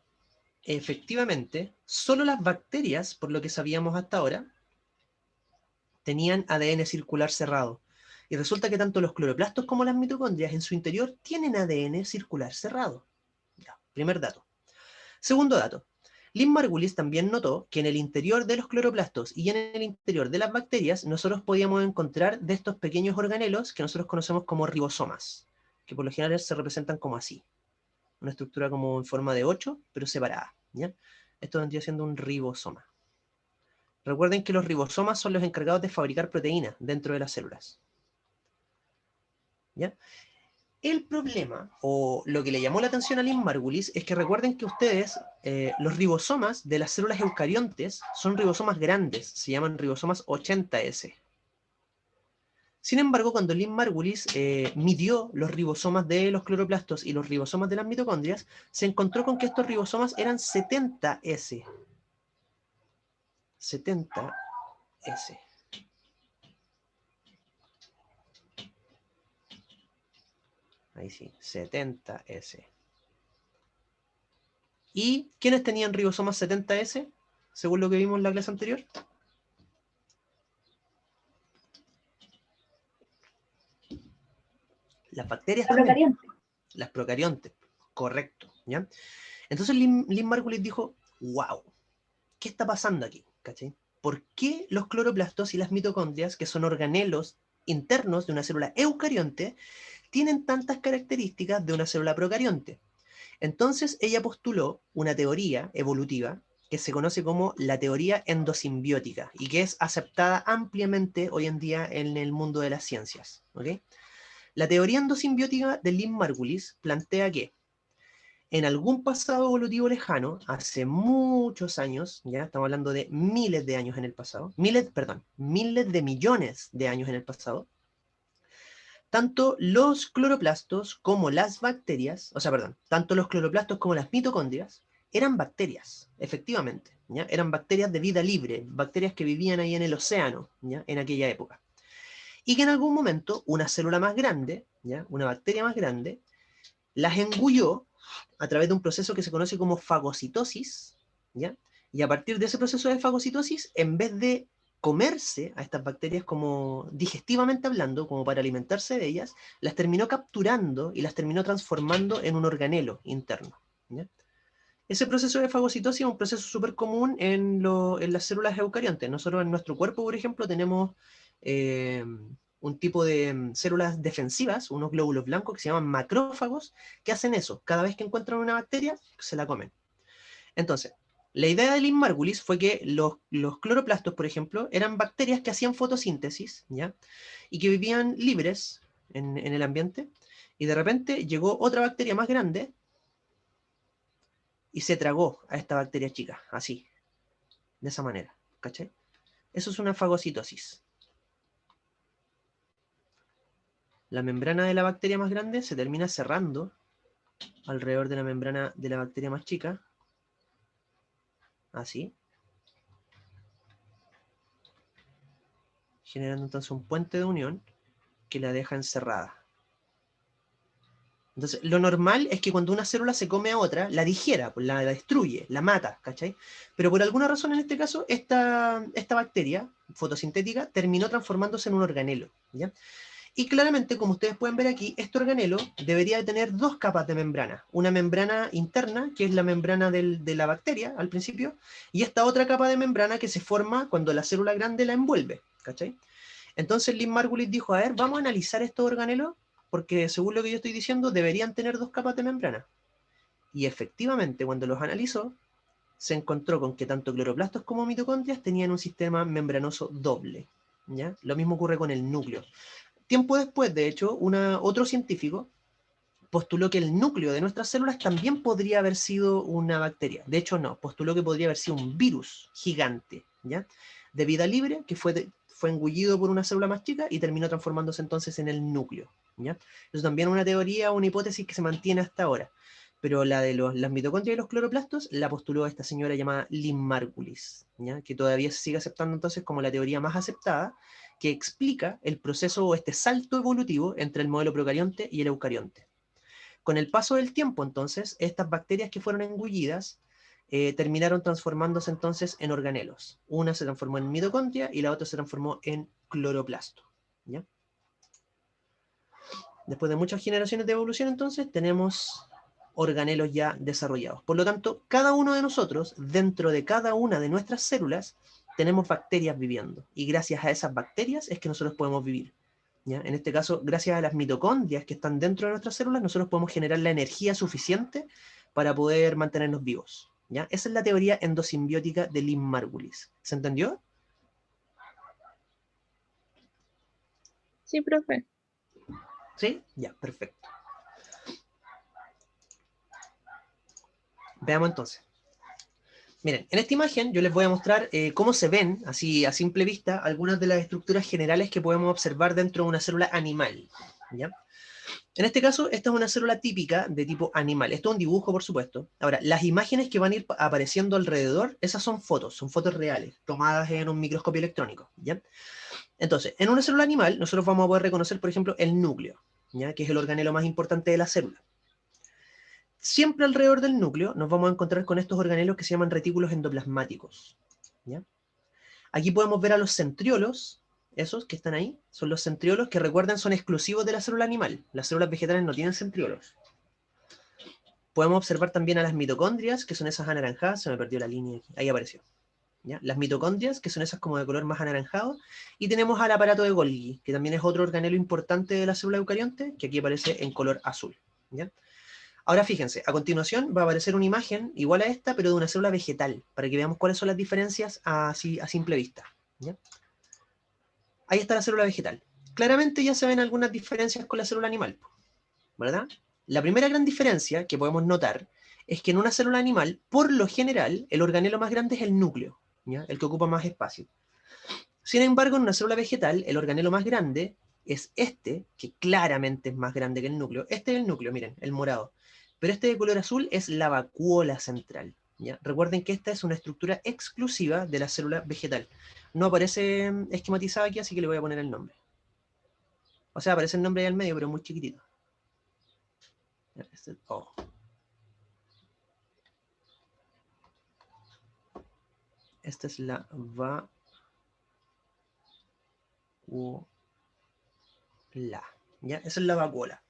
Efectivamente, solo las bacterias, por lo que sabíamos hasta ahora, tenían ADN circular cerrado. Y resulta que tanto los cloroplastos como las mitocondrias en su interior tienen ADN circular cerrado. Ya, primer dato. Segundo dato. Lynn Margulis también notó que en el interior de los cloroplastos y en el interior de las bacterias nosotros podíamos encontrar de estos pequeños organelos que nosotros conocemos como ribosomas, que por lo general se representan como así. Una estructura como en forma de 8, pero separada, ¿ya? Esto vendría siendo un ribosoma. Recuerden que los ribosomas son los encargados de fabricar proteínas dentro de las células, ¿ya? El problema, o lo que le llamó la atención a Lynn Margulis, es que recuerden que ustedes, los ribosomas de las células eucariontes son ribosomas grandes, se llaman ribosomas 80S. Sin embargo, cuando Lynn Margulis midió los ribosomas de los cloroplastos y los ribosomas de las mitocondrias, se encontró con que estos ribosomas eran 70S. 70S. Ahí sí, 70S. ¿Y quiénes tenían ribosomas 70S? Según lo que vimos en la clase anterior. Las bacterias también. Las procariontes. Correcto, ¿ya? Entonces Lynn Margulis dijo, wow, ¿qué está pasando aquí? ¿Cachai? ¿Por qué los cloroplastos y las mitocondrias, que son organelos internos de una célula eucarionte, tienen tantas características de una célula procarionte? Entonces ella postuló una teoría evolutiva que se conoce como la teoría endosimbiótica y que es aceptada ampliamente hoy en día en el mundo de las ciencias, ¿ok? La teoría endosimbiótica de Lynn Margulis plantea que en algún pasado evolutivo lejano, hace muchos años, ya estamos hablando de miles de años en el pasado, miles de millones de años en el pasado, tanto los cloroplastos como las bacterias, tanto los cloroplastos como las mitocondrias, eran bacterias, efectivamente, ¿ya? Eran bacterias de vida libre, bacterias que vivían ahí en el océano, ¿ya? En aquella época. Y que en algún momento una célula más grande, ¿ya? Una bacteria más grande, las engulló a través de un proceso que se conoce como fagocitosis, ¿ya? Y a partir de ese proceso de fagocitosis, en vez de comerse a estas bacterias como digestivamente hablando, como para alimentarse de ellas, las terminó capturando y las terminó transformando en un organelo interno, ¿ya? Ese proceso de fagocitosis es un proceso súper común en las células eucariontes. Nosotros en nuestro cuerpo, por ejemplo, tenemos un tipo de células defensivas, unos glóbulos blancos que se llaman macrófagos, que hacen eso. Cada vez que encuentran una bacteria, se la comen. Entonces, la idea de Lynn Margulis fue que los cloroplastos, por ejemplo, eran bacterias que hacían fotosíntesis, ¿ya? Y que vivían libres en el ambiente, y de repente llegó otra bacteria más grande y se tragó a esta bacteria chica, así, de esa manera, ¿cachai? Eso es una fagocitosis. La membrana de la bacteria más grande se termina cerrando alrededor de la membrana de la bacteria más chica, así, generando entonces un puente de unión que la deja encerrada. Entonces, lo normal es que cuando una célula se come a otra, la digiera, pues la destruye, la mata, ¿cachai? Pero por alguna razón en este caso, esta bacteria fotosintética terminó transformándose en un organelo, ¿ya? Y claramente, como ustedes pueden ver aquí, este organelo debería de tener dos capas de membrana. Una membrana interna, que es la membrana de la bacteria al principio, y esta otra capa de membrana que se forma cuando la célula grande la envuelve, ¿cachai? Entonces Lynn Margulis dijo, a ver, vamos a analizar estos organelos, porque según lo que yo estoy diciendo, deberían tener dos capas de membrana. Y efectivamente, cuando los analizó, se encontró con que tanto cloroplastos como mitocondrias tenían un sistema membranoso doble, ¿ya? Lo mismo ocurre con el núcleo. Tiempo después, de hecho, otro científico postuló que el núcleo de nuestras células también podría haber sido una bacteria. De hecho, no, postuló que podría haber sido un virus gigante, ¿ya? De vida libre, que fue engullido por una célula más chica y terminó transformándose entonces en el núcleo, ¿ya? Eso también es una teoría, una hipótesis que se mantiene hasta ahora. Pero la de las mitocondrias y los cloroplastos la postuló esta señora llamada Lynn Margulis, ¿ya? Que todavía se sigue aceptando entonces como la teoría más aceptada, que explica el proceso o este salto evolutivo entre el modelo procarionte y el eucarionte. Con el paso del tiempo, entonces, estas bacterias que fueron engullidas terminaron transformándose entonces en organelos. Una se transformó en mitocondria y la otra se transformó en cloroplasto, ¿ya? Después de muchas generaciones de evolución, entonces, tenemos organelos ya desarrollados. Por lo tanto, cada uno de nosotros, dentro de cada una de nuestras células, tenemos bacterias viviendo. Y gracias a esas bacterias es que nosotros podemos vivir, ¿ya? En este caso, gracias a las mitocondrias que están dentro de nuestras células, nosotros podemos generar la energía suficiente para poder mantenernos vivos, ¿ya? Esa es la teoría endosimbiótica de Lynn Margulis. ¿Se entendió? Sí, profe. ¿Sí? Ya, perfecto. Veamos entonces. Miren, en esta imagen yo les voy a mostrar cómo se ven, así a simple vista, algunas de las estructuras generales que podemos observar dentro de una célula animal, ¿ya? En este caso, esta es una célula típica de tipo animal. Esto es un dibujo, por supuesto. Ahora, las imágenes que van a ir apareciendo alrededor, esas son fotos reales, tomadas en un microscopio electrónico, ¿ya? Entonces, en una célula animal, nosotros vamos a poder reconocer, por ejemplo, el núcleo, ¿ya? Que es el organelo más importante de la célula. Siempre alrededor del núcleo nos vamos a encontrar con estos organelos que se llaman retículos endoplasmáticos, ¿ya? Aquí podemos ver a los centriolos, esos que están ahí, son los centriolos que recuerden son exclusivos de la célula animal. Las células vegetales no tienen centriolos. Podemos observar también a las mitocondrias, que son esas anaranjadas, se me perdió la línea aquí, ahí apareció, ¿ya? Las mitocondrias, que son esas como de color más anaranjado, y tenemos al aparato de Golgi, que también es otro organelo importante de la célula eucarionte, que aquí aparece en color azul, ¿ya? Ahora fíjense, a continuación va a aparecer una imagen igual a esta, pero de una célula vegetal, para que veamos cuáles son las diferencias así a simple vista, ¿ya? Ahí está la célula vegetal. Claramente ya se ven algunas diferencias con la célula animal, ¿verdad? La primera gran diferencia que podemos notar es que en una célula animal, por lo general, el organelo más grande es el núcleo, ¿ya? El que ocupa más espacio. Sin embargo, en una célula vegetal, el organelo más grande es este, que claramente es más grande que el núcleo. Este es el núcleo, miren, el morado. Pero este de color azul es la vacuola central, ¿ya? Recuerden que esta es una estructura exclusiva de la célula vegetal. No aparece esquematizada aquí, así que le voy a poner el nombre. O sea, aparece el nombre ahí al medio, pero muy chiquitito. Oh. Esta es la vacuola. ¿Ya? Esa es la vacuola.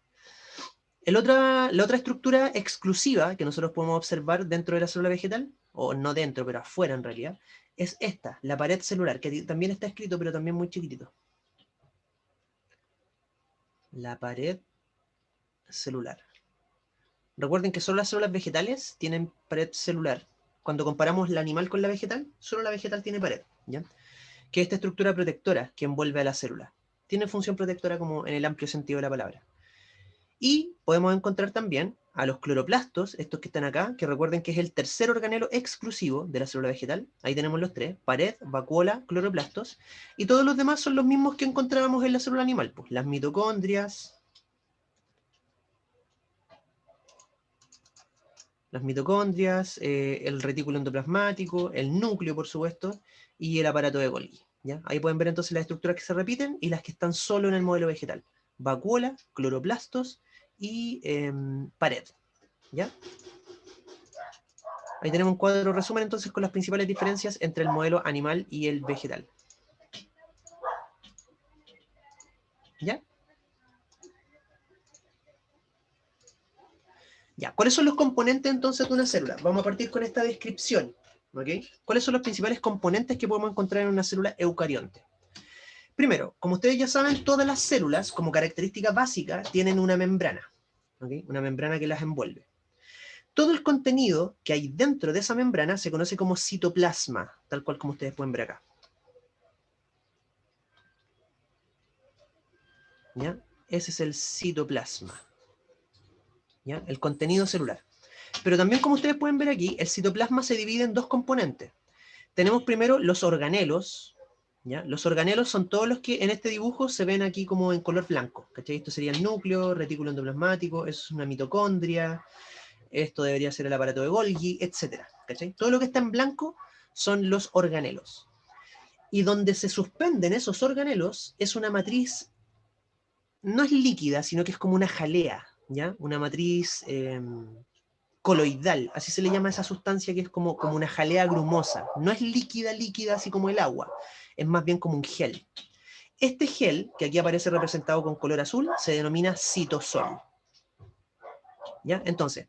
La otra estructura exclusiva que nosotros podemos observar dentro de la célula vegetal, o no dentro, pero afuera en realidad, es esta, la pared celular, que también está escrito, pero también muy chiquitito. La pared celular. Recuerden que solo las células vegetales tienen pared celular. Cuando comparamos la animal con la vegetal, solo la vegetal tiene pared, ¿ya? Que es esta estructura protectora que envuelve a la célula. Tiene función protectora como en el amplio sentido de la palabra. Y podemos encontrar también a los cloroplastos, estos que están acá, que recuerden que es el tercer organelo exclusivo de la célula vegetal. Ahí tenemos los tres: pared, vacuola, cloroplastos. Y todos los demás son los mismos que encontrábamos en la célula animal, pues las mitocondrias, el retículo endoplasmático, el núcleo, por supuesto, y el aparato de Golgi, ¿ya? Ahí pueden ver entonces las estructuras que se repiten y las que están solo en el modelo vegetal: vacuola, cloroplastos y pared, ¿ya? Ahí tenemos un cuadro resumen entonces con las principales diferencias entre el modelo animal y el vegetal. ¿Ya? Ya, ¿cuáles son los componentes entonces de una célula? Vamos a partir con esta descripción, ¿ok? ¿Cuáles son los principales componentes que podemos encontrar en una célula eucarionte? Primero, como ustedes ya saben, todas las células, como característica básica, tienen una membrana, ¿ok? Una membrana que las envuelve. Todo el contenido que hay dentro de esa membrana se conoce como citoplasma, tal cual como ustedes pueden ver acá. ¿Ya? Ese es el citoplasma, ¿ya? El contenido celular. Pero también, como ustedes pueden ver aquí, el citoplasma se divide en dos componentes. Tenemos primero los organelos, ¿ya? Los organelos son todos los que en este dibujo se ven aquí como en color blanco, ¿cachai? Esto sería el núcleo, retículo endoplasmático, eso es una mitocondria, esto debería ser el aparato de Golgi, etc. ¿Cachai? Todo lo que está en blanco son los organelos. Y donde se suspenden esos organelos es una matriz, no es líquida, sino que es como una jalea, ¿ya? Una matriz coloidal, así se le llama a esa sustancia que es como una jalea grumosa. No es líquida, así como el agua, es más bien como un gel. Este gel, que aquí aparece representado con color azul, se denomina citosol. ¿Ya? Entonces,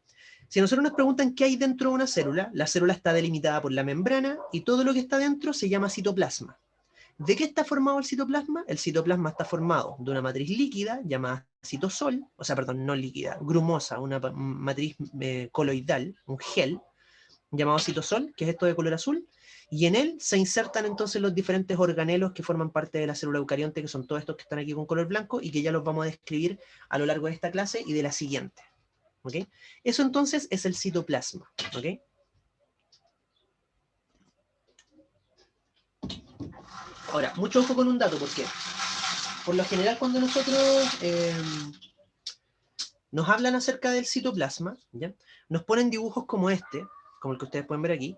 si a nosotros nos preguntan qué hay dentro de una célula, la célula está delimitada por la membrana y todo lo que está dentro se llama citoplasma. ¿De qué está formado el citoplasma? El citoplasma está formado de una matriz líquida llamada citosol, o sea, perdón, no líquida, grumosa, una matriz coloidal, un gel llamado citosol, que es esto de color azul, y en él se insertan entonces los diferentes organelos que forman parte de la célula eucarionte, que son todos estos que están aquí con color blanco y que ya los vamos a describir a lo largo de esta clase y de la siguiente. ¿Okay? Eso entonces es el citoplasma. ¿Okay? Ahora, mucho ojo con un dato, porque por lo general cuando nosotros nos hablan acerca del citoplasma, ¿ya? Nos ponen dibujos como este, como el que ustedes pueden ver aquí,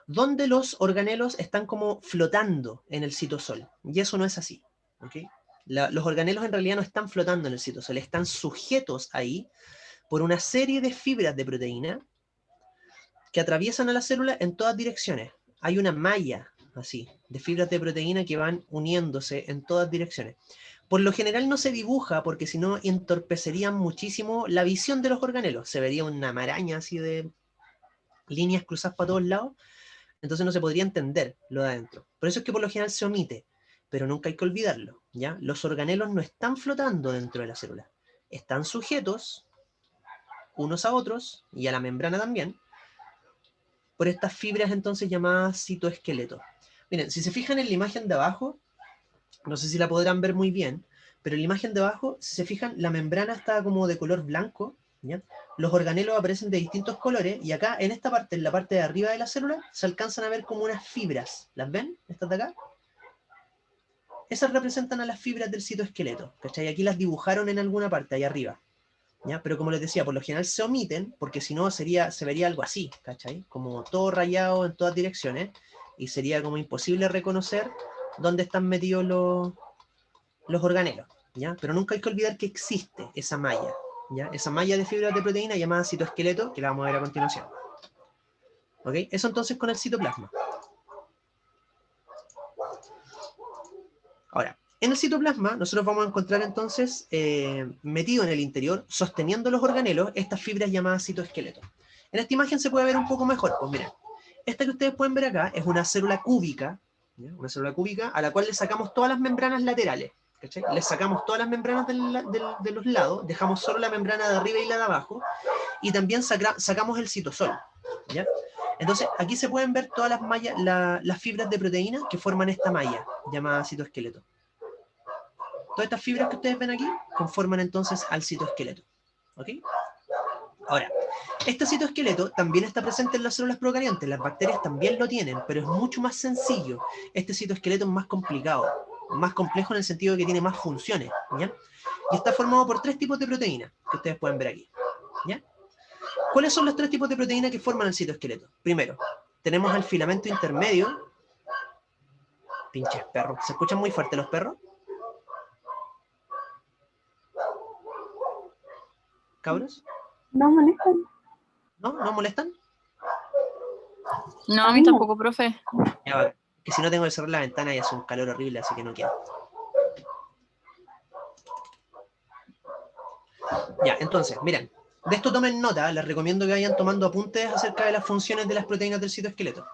donde los organelos están como flotando en el citosol. Y eso no es así. ¿Okay? Los organelos en realidad no están flotando en el citosol, están sujetos ahí por una serie de fibras de proteína que atraviesan a la célula en todas direcciones. Hay una malla, así, de fibras de proteína que van uniéndose en todas direcciones. Por lo general no se dibuja porque si no entorpecerían muchísimo la visión de los organelos. Se vería una maraña así de líneas cruzadas para todos lados, entonces no se podría entender lo de adentro. Por eso es que por lo general se omite, pero nunca hay que olvidarlo, ¿ya? Los organelos no están flotando dentro de la célula, están sujetos unos a otros y a la membrana también, por estas fibras entonces llamadas citoesqueletos. Miren, si se fijan en la imagen de abajo, no sé si la podrán ver muy bien, pero en la imagen de abajo, si se fijan, la membrana está como de color blanco, ¿ya? Los organelos aparecen de distintos colores, y acá, en esta parte, en la parte de arriba de la célula, se alcanzan a ver como unas fibras. ¿Las ven? Estas de acá. Esas representan a las fibras del citoesqueleto, ¿cachai? Aquí las dibujaron en alguna parte, ahí arriba. ¿Ya? Pero como les decía, por lo general se omiten, porque si no se vería algo así, ¿cachai? Como todo rayado en todas direcciones, y sería como imposible reconocer dónde están metidos los organelos, ¿ya? Pero nunca hay que olvidar que existe esa malla, ¿ya? Esa malla de fibras de proteína llamada citoesqueleto, que la vamos a ver a continuación. ¿Ok? Eso entonces con el citoplasma. Ahora, En el citoplasma, nosotros vamos a encontrar entonces, metido en el interior, sosteniendo los organelos, estas fibras llamadas citoesqueletos. En esta imagen se puede ver un poco mejor. Pues miren, esta que ustedes pueden ver acá es una célula cúbica, ¿ya? Una célula cúbica a la cual le sacamos todas las membranas laterales. ¿Cachai? Le sacamos todas las membranas de los lados, dejamos solo la membrana de arriba y la de abajo, y también sacamos el citosol, ¿ya? Entonces, aquí se pueden ver todas las mallas, las fibras de proteína que forman esta malla, llamada citoesqueleto. Todas estas fibras que ustedes ven aquí conforman entonces al citoesqueleto. ¿Ok? Ahora, este citoesqueleto también está presente en las células procariontes, las bacterias también lo tienen, pero es mucho más sencillo. Este citoesqueleto es más complicado, más complejo en el sentido de que tiene más funciones, ¿ya? Y está formado por 3 tipos de proteínas, que ustedes pueden ver aquí, ¿ya? ¿Cuáles son los 3 tipos de proteínas que forman el citoesqueleto? Primero, tenemos el filamento intermedio. Pinches perros, ¿se escuchan muy fuerte los perros? ¿Cabros? No molestan. ¿No? ¿No molestan? No, a mí tampoco, profe. Ya va, que si no tengo que cerrar la ventana y hace un calor horrible, así que no quiero. Ya, entonces, miren, de esto tomen nota, les recomiendo que vayan tomando apuntes acerca de las funciones de las proteínas del citoesqueleto.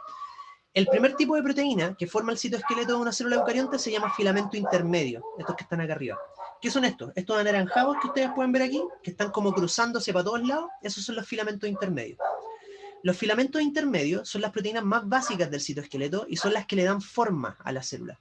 El primer tipo de proteína que forma el citoesqueleto de una célula eucarionte se llama filamento intermedio, estos que están acá arriba. ¿Qué son estos? Estos anaranjados que ustedes pueden ver aquí, que están como cruzándose para todos lados, esos son los filamentos intermedios. Los filamentos intermedios son las proteínas más básicas del citoesqueleto y son las que le dan forma a la célula.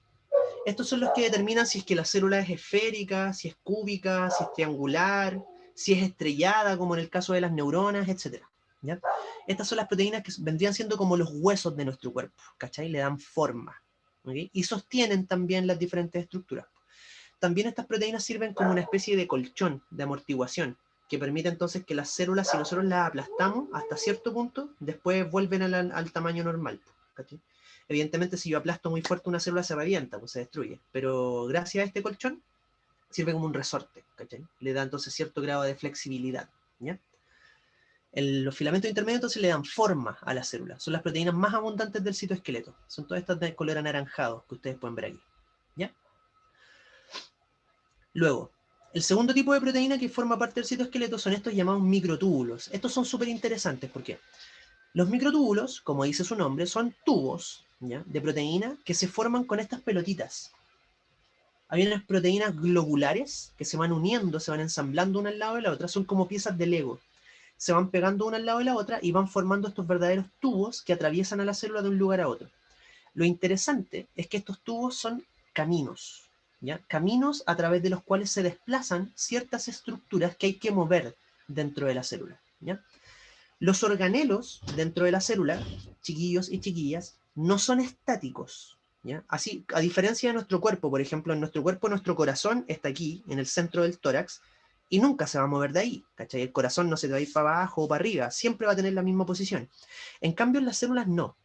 Estos son los que determinan si es que la célula es esférica, si es cúbica, si es triangular, si es estrellada, como en el caso de las neuronas, etc. ¿Ya? Estas son las proteínas que vendrían siendo como los huesos de nuestro cuerpo, ¿cachai? Le dan forma, ¿okay? Y sostienen también las diferentes estructuras. También estas proteínas sirven como una especie de colchón, de amortiguación, que permite entonces que las células, si nosotros las aplastamos hasta cierto punto, después vuelven al tamaño normal, ¿cachai? Evidentemente, si yo aplasto muy fuerte una célula se revienta, pues se destruye, pero gracias a este colchón sirve como un resorte, ¿cachai? Le da entonces cierto grado de flexibilidad, ¿ya? Los filamentos intermedios entonces le dan forma a la célula, son las proteínas más abundantes del citoesqueleto, son todas estas de color anaranjado que ustedes pueden ver aquí, ¿ya? Luego, el segundo tipo de proteína que forma parte del citoesqueleto son estos llamados microtúbulos. Estos son súper interesantes porque los microtúbulos, como dice su nombre, son tubos, ¿ya?, de proteína que se forman con estas pelotitas. Hay unas proteínas globulares que se van uniendo, se van ensamblando una al lado de la otra, son como piezas de Lego. Se van pegando una al lado de la otra y van formando estos verdaderos tubos que atraviesan a la célula de un lugar a otro. Lo interesante es que estos tubos son caminos, ¿ya? Caminos a través de los cuales se desplazan ciertas estructuras que hay que mover dentro de la célula, ¿ya? Los organelos dentro de la célula, chiquillos y chiquillas, no son estáticos, ¿ya? Así, a diferencia de nuestro cuerpo, por ejemplo, en nuestro cuerpo, nuestro corazón está aquí, en el centro del tórax, y nunca se va a mover de ahí, ¿cachai? El corazón no se te va a ir para abajo o para arriba, siempre va a tener la misma posición. En cambio, en las células no.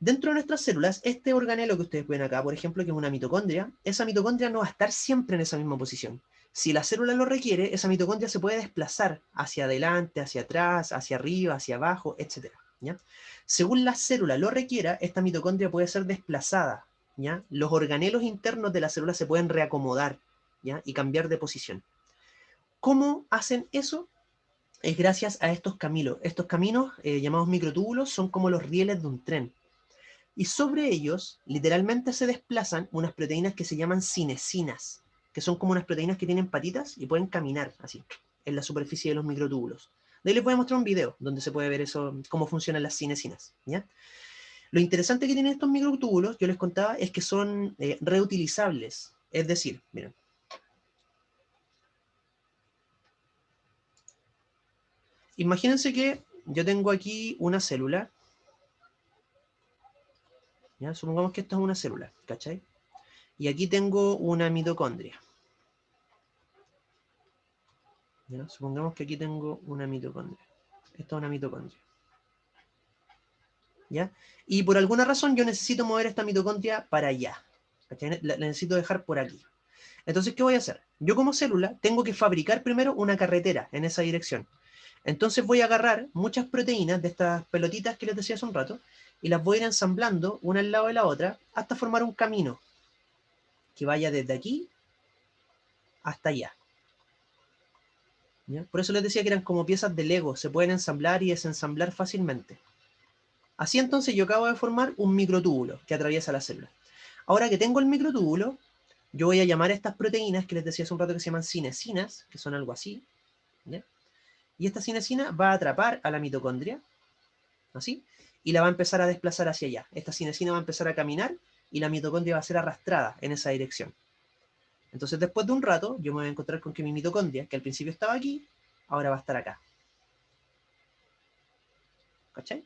Dentro de nuestras células, este organelo que ustedes ven acá, por ejemplo, que es una mitocondria, esa mitocondria no va a estar siempre en esa misma posición. Si la célula lo requiere, esa mitocondria se puede desplazar hacia adelante, hacia atrás, hacia arriba, hacia abajo, etc., ¿ya? Según la célula lo requiera, esta mitocondria puede ser desplazada, ¿ya? Los organelos internos de la célula se pueden reacomodar, ¿ya?, y cambiar de posición. ¿Cómo hacen eso? Es gracias a estos caminos. Estos caminos, llamados microtúbulos, son como los rieles de un tren. Y sobre ellos, literalmente se desplazan unas proteínas que se llaman cinesinas, que son como unas proteínas que tienen patitas y pueden caminar así, en la superficie de los microtúbulos. De ahí les voy a mostrar un video donde se puede ver eso, cómo funcionan las cinesinas, ¿ya? Lo interesante que tienen estos microtúbulos, yo les contaba, es que son reutilizables. Es decir, miren. Imagínense que yo tengo aquí una célula, ¿ya? Supongamos que esta es una célula, ¿cachai? Y aquí tengo una mitocondria. ¿Ya? Supongamos que aquí tengo una mitocondria. Esta es una mitocondria, ¿ya? Y por alguna razón yo necesito mover esta mitocondria para allá, ¿cachai? La necesito dejar por aquí. Entonces, ¿qué voy a hacer? Yo como célula tengo que fabricar primero una carretera en esa dirección. Entonces voy a agarrar muchas proteínas de estas pelotitas que les decía hace un rato y las voy a ir ensamblando una al lado de la otra hasta formar un camino que vaya desde aquí hasta allá. ¿Ya? Por eso les decía que eran como piezas de Lego, se pueden ensamblar y desensamblar fácilmente. Así entonces yo acabo de formar un microtúbulo que atraviesa la célula. Ahora que tengo el microtúbulo, yo voy a llamar a estas proteínas que les decía hace un rato que se llaman cinesinas, que son algo así, ¿ya? Y esta cinesina va a atrapar a la mitocondria, así, y la va a empezar a desplazar hacia allá. Esta cinesina va a empezar a caminar y la mitocondria va a ser arrastrada en esa dirección. Entonces después de un rato, yo me voy a encontrar con que mi mitocondria, que al principio estaba aquí, ahora va a estar acá. ¿Cachai?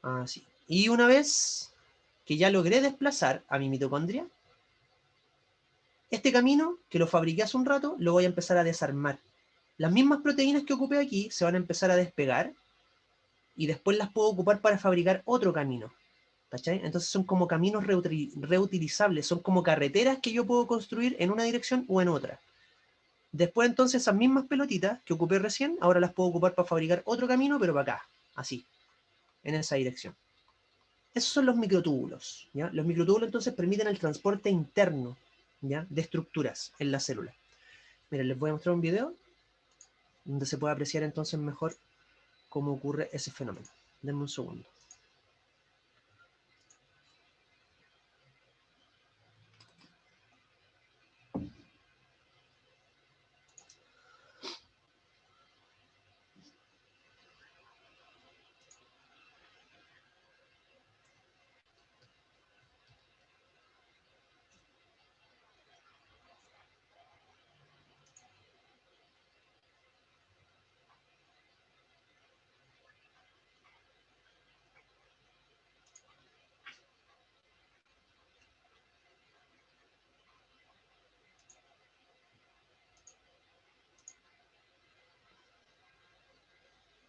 Así. Y una vez que ya logré desplazar a mi mitocondria, este camino, que lo fabriqué hace un rato, lo voy a empezar a desarmar. Las mismas proteínas que ocupé aquí se van a empezar a despegar y después las puedo ocupar para fabricar otro camino. ¿Cachai? Entonces son como caminos reutilizables, son como carreteras que yo puedo construir en una dirección o en otra. Después entonces esas mismas pelotitas que ocupé recién, ahora las puedo ocupar para fabricar otro camino, pero para acá, así, en esa dirección. Esos son los microtúbulos, ¿ya? Los microtúbulos entonces permiten el transporte interno, ¿ya? De estructuras en la célula. Miren, les voy a mostrar un video donde se puede apreciar entonces mejor cómo ocurre ese fenómeno. Denme un segundo.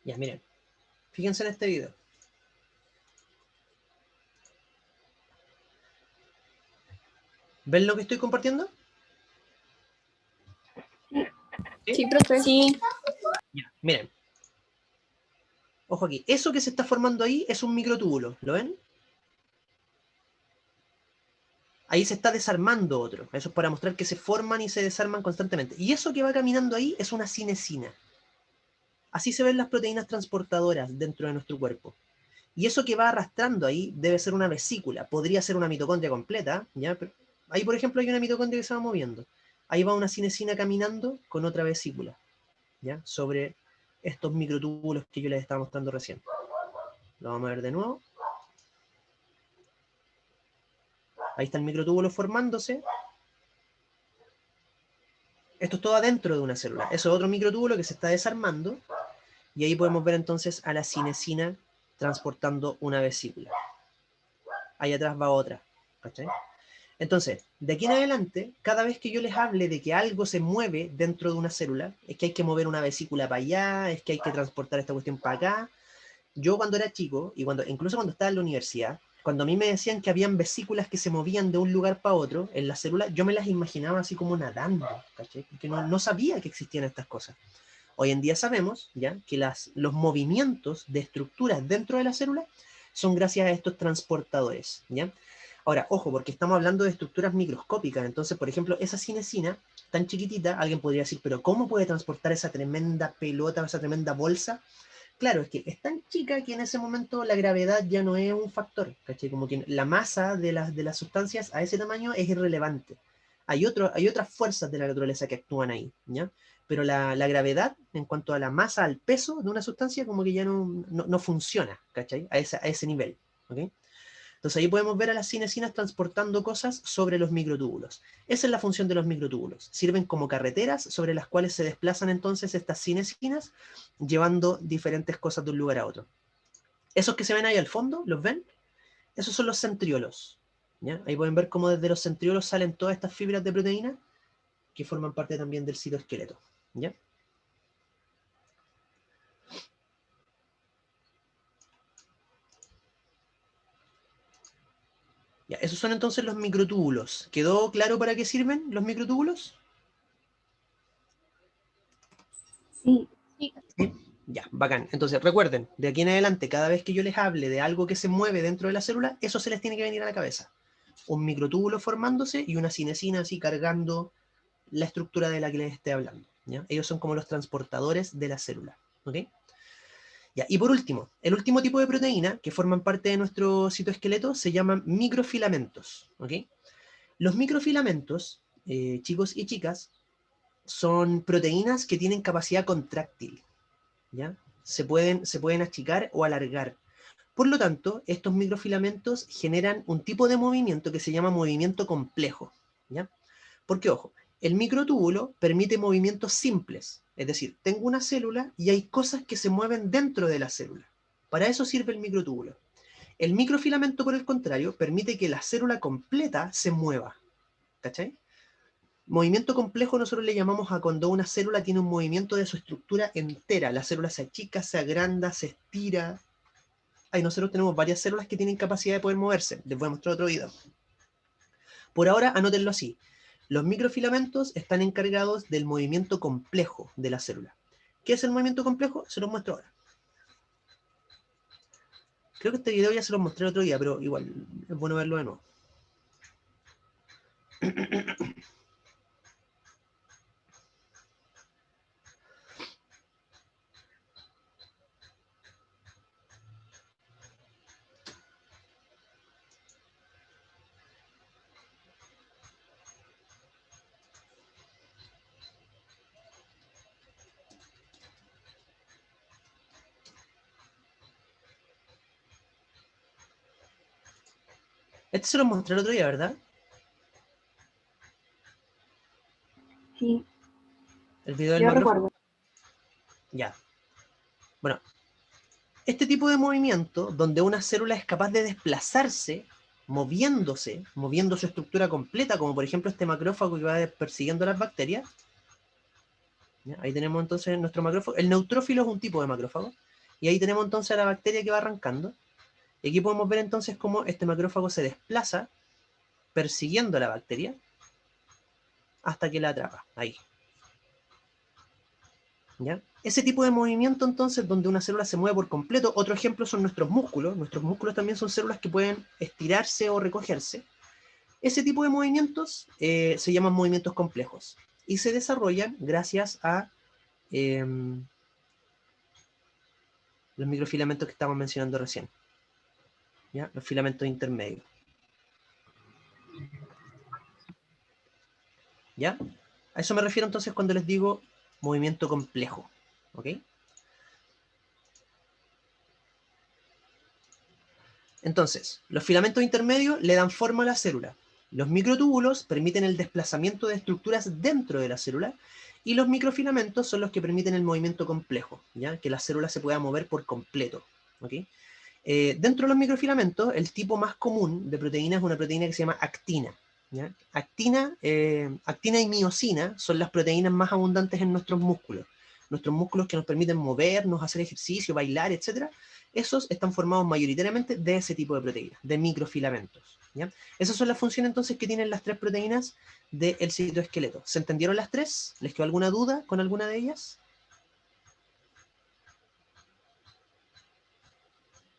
Ya, miren. Fíjense en este video. ¿Ven lo que estoy compartiendo? Sí, profe. Sí. Ya, miren. Ojo aquí. Eso que se está formando ahí es un microtúbulo. ¿Lo ven? Ahí se está desarmando otro. Eso es para mostrar que se forman y se desarman constantemente. Y eso que va caminando ahí es una cinesina. Así se ven las proteínas transportadoras dentro de nuestro cuerpo. Y eso que va arrastrando ahí debe ser una vesícula. Podría ser una mitocondria completa, ¿ya? Pero ahí, por ejemplo, hay una mitocondria que se va moviendo. Ahí va una cinesina caminando con otra vesícula, ¿ya? Sobre estos microtúbulos que yo les estaba mostrando recién. Lo vamos a ver de nuevo. Ahí está el microtúbulo formándose. Esto es todo adentro de una célula. Eso es otro microtúbulo que se está desarmando. Y ahí podemos ver entonces a la cinesina transportando una vesícula. Ahí atrás va otra. ¿Cachai? Entonces, de aquí en adelante, cada vez que yo les hable de que algo se mueve dentro de una célula, es que hay que mover una vesícula para allá, es que hay que transportar esta cuestión para acá. Yo cuando era chico, y incluso cuando estaba en la universidad, cuando a mí me decían que habían vesículas que se movían de un lugar para otro en la célula, yo me las imaginaba así como nadando, ¿cachai? Porque no sabía que existían estas cosas. Hoy en día sabemos ya que los movimientos de estructuras dentro de la célula son gracias a estos transportadores, ¿ya? Ahora, ojo, porque estamos hablando de estructuras microscópicas. Entonces, por ejemplo, esa cinesina tan chiquitita, alguien podría decir, pero ¿cómo puede transportar esa tremenda pelota, esa tremenda bolsa? Claro, es que es tan chica que en ese momento la gravedad ya no es un factor, ¿cachai? Como que la masa de las sustancias a ese tamaño es irrelevante. Hay otras fuerzas de la naturaleza que actúan ahí, ¿ya? Pero la gravedad, en cuanto a la masa, al peso de una sustancia, como que ya no funciona, ¿cachai? A ese nivel, ¿ok? Entonces ahí podemos ver a las cinesinas transportando cosas sobre los microtúbulos. Esa es la función de los microtúbulos. Sirven como carreteras sobre las cuales se desplazan entonces estas cinesinas, llevando diferentes cosas de un lugar a otro. Esos que se ven ahí al fondo, ¿los ven? Esos son los centriolos, ¿ya? Ahí pueden ver cómo desde los centriolos salen todas estas fibras de proteína que forman parte también del citoesqueleto, ¿ya? Ya, esos son entonces los microtúbulos. ¿Quedó claro para qué sirven los microtúbulos? Sí. ¿Sí? Ya, bacán. Entonces recuerden, de aquí en adelante, cada vez que yo les hable de algo que se mueve dentro de la célula, eso se les tiene que venir a la cabeza. un microtúbulo formándose y una cinesina así cargando la estructura de la que les esté hablando, ¿ya? Ellos son como los transportadores de la célula, ¿ok? Ya, y por último, el último tipo de proteína que forman parte de nuestro citoesqueleto se llaman microfilamentos, ¿ok? Los microfilamentos, chicos y chicas, son proteínas que tienen capacidad contráctil, ¿ya? Se pueden achicar o alargar. Por lo tanto, estos microfilamentos generan un tipo de movimiento que se llama movimiento complejo, ¿ya? Porque, ojo, el microtúbulo permite movimientos simples, es decir, tengo una célula y hay cosas que se mueven dentro de la célula. Para eso sirve el microtúbulo. El microfilamento, por el contrario, permite que la célula completa se mueva, ¿cachai? Movimiento complejo nosotros le llamamos a cuando una célula tiene un movimiento de su estructura entera. La célula se achica, se agranda, se estira. Ahí nosotros tenemos varias células que tienen capacidad de poder moverse. Les voy a mostrar otro video. Por ahora, anótenlo así. Los microfilamentos están encargados del movimiento complejo de la célula. ¿Qué es el movimiento complejo? Se los muestro ahora. Creo que este video ya se los mostré el otro día, pero igual es bueno verlo de nuevo. Este se los mostré el otro día, ¿verdad? Sí, El video del yo macrófago. recuerdo. Ya. Bueno, este tipo de movimiento, donde una célula es capaz de desplazarse, moviendo su estructura completa, como por ejemplo este macrófago que va persiguiendo a las bacterias. ¿Ya? Ahí tenemos entonces nuestro macrófago. El neutrófilo es un tipo de macrófago. Y ahí tenemos entonces a la bacteria que va arrancando. Y aquí podemos ver entonces cómo este macrófago se desplaza persiguiendo a la bacteria hasta que la atrapa. Ahí. ¿Ya? Ese tipo de movimiento entonces donde una célula se mueve por completo. Otro ejemplo son nuestros músculos. Nuestros músculos también son células que pueden estirarse o recogerse. Ese tipo de movimientos se llaman movimientos complejos y se desarrollan gracias a los microfilamentos que estamos mencionando recién, ¿ya? Los filamentos intermedios. ¿Ya? A eso me refiero entonces cuando les digo movimiento complejo. ¿Ok? Entonces, los filamentos intermedios le dan forma a la célula. Los microtúbulos permiten el desplazamiento de estructuras dentro de la célula y los microfilamentos son los que permiten el movimiento complejo, ¿ya? Que la célula se pueda mover por completo. ¿Ok? Dentro de los microfilamentos, el tipo más común de proteína es una proteína que se llama actina. ¿Ya? Actina y miosina son las proteínas más abundantes en nuestros músculos. Nuestros músculos que nos permiten movernos, hacer ejercicio, bailar, etc. Esos están formados mayoritariamente de ese tipo de proteínas, de microfilamentos. ¿Ya? Esas son las funciones entonces que tienen las tres proteínas del citoesqueleto. ¿Se entendieron las tres? ¿Les quedó alguna duda con alguna de ellas?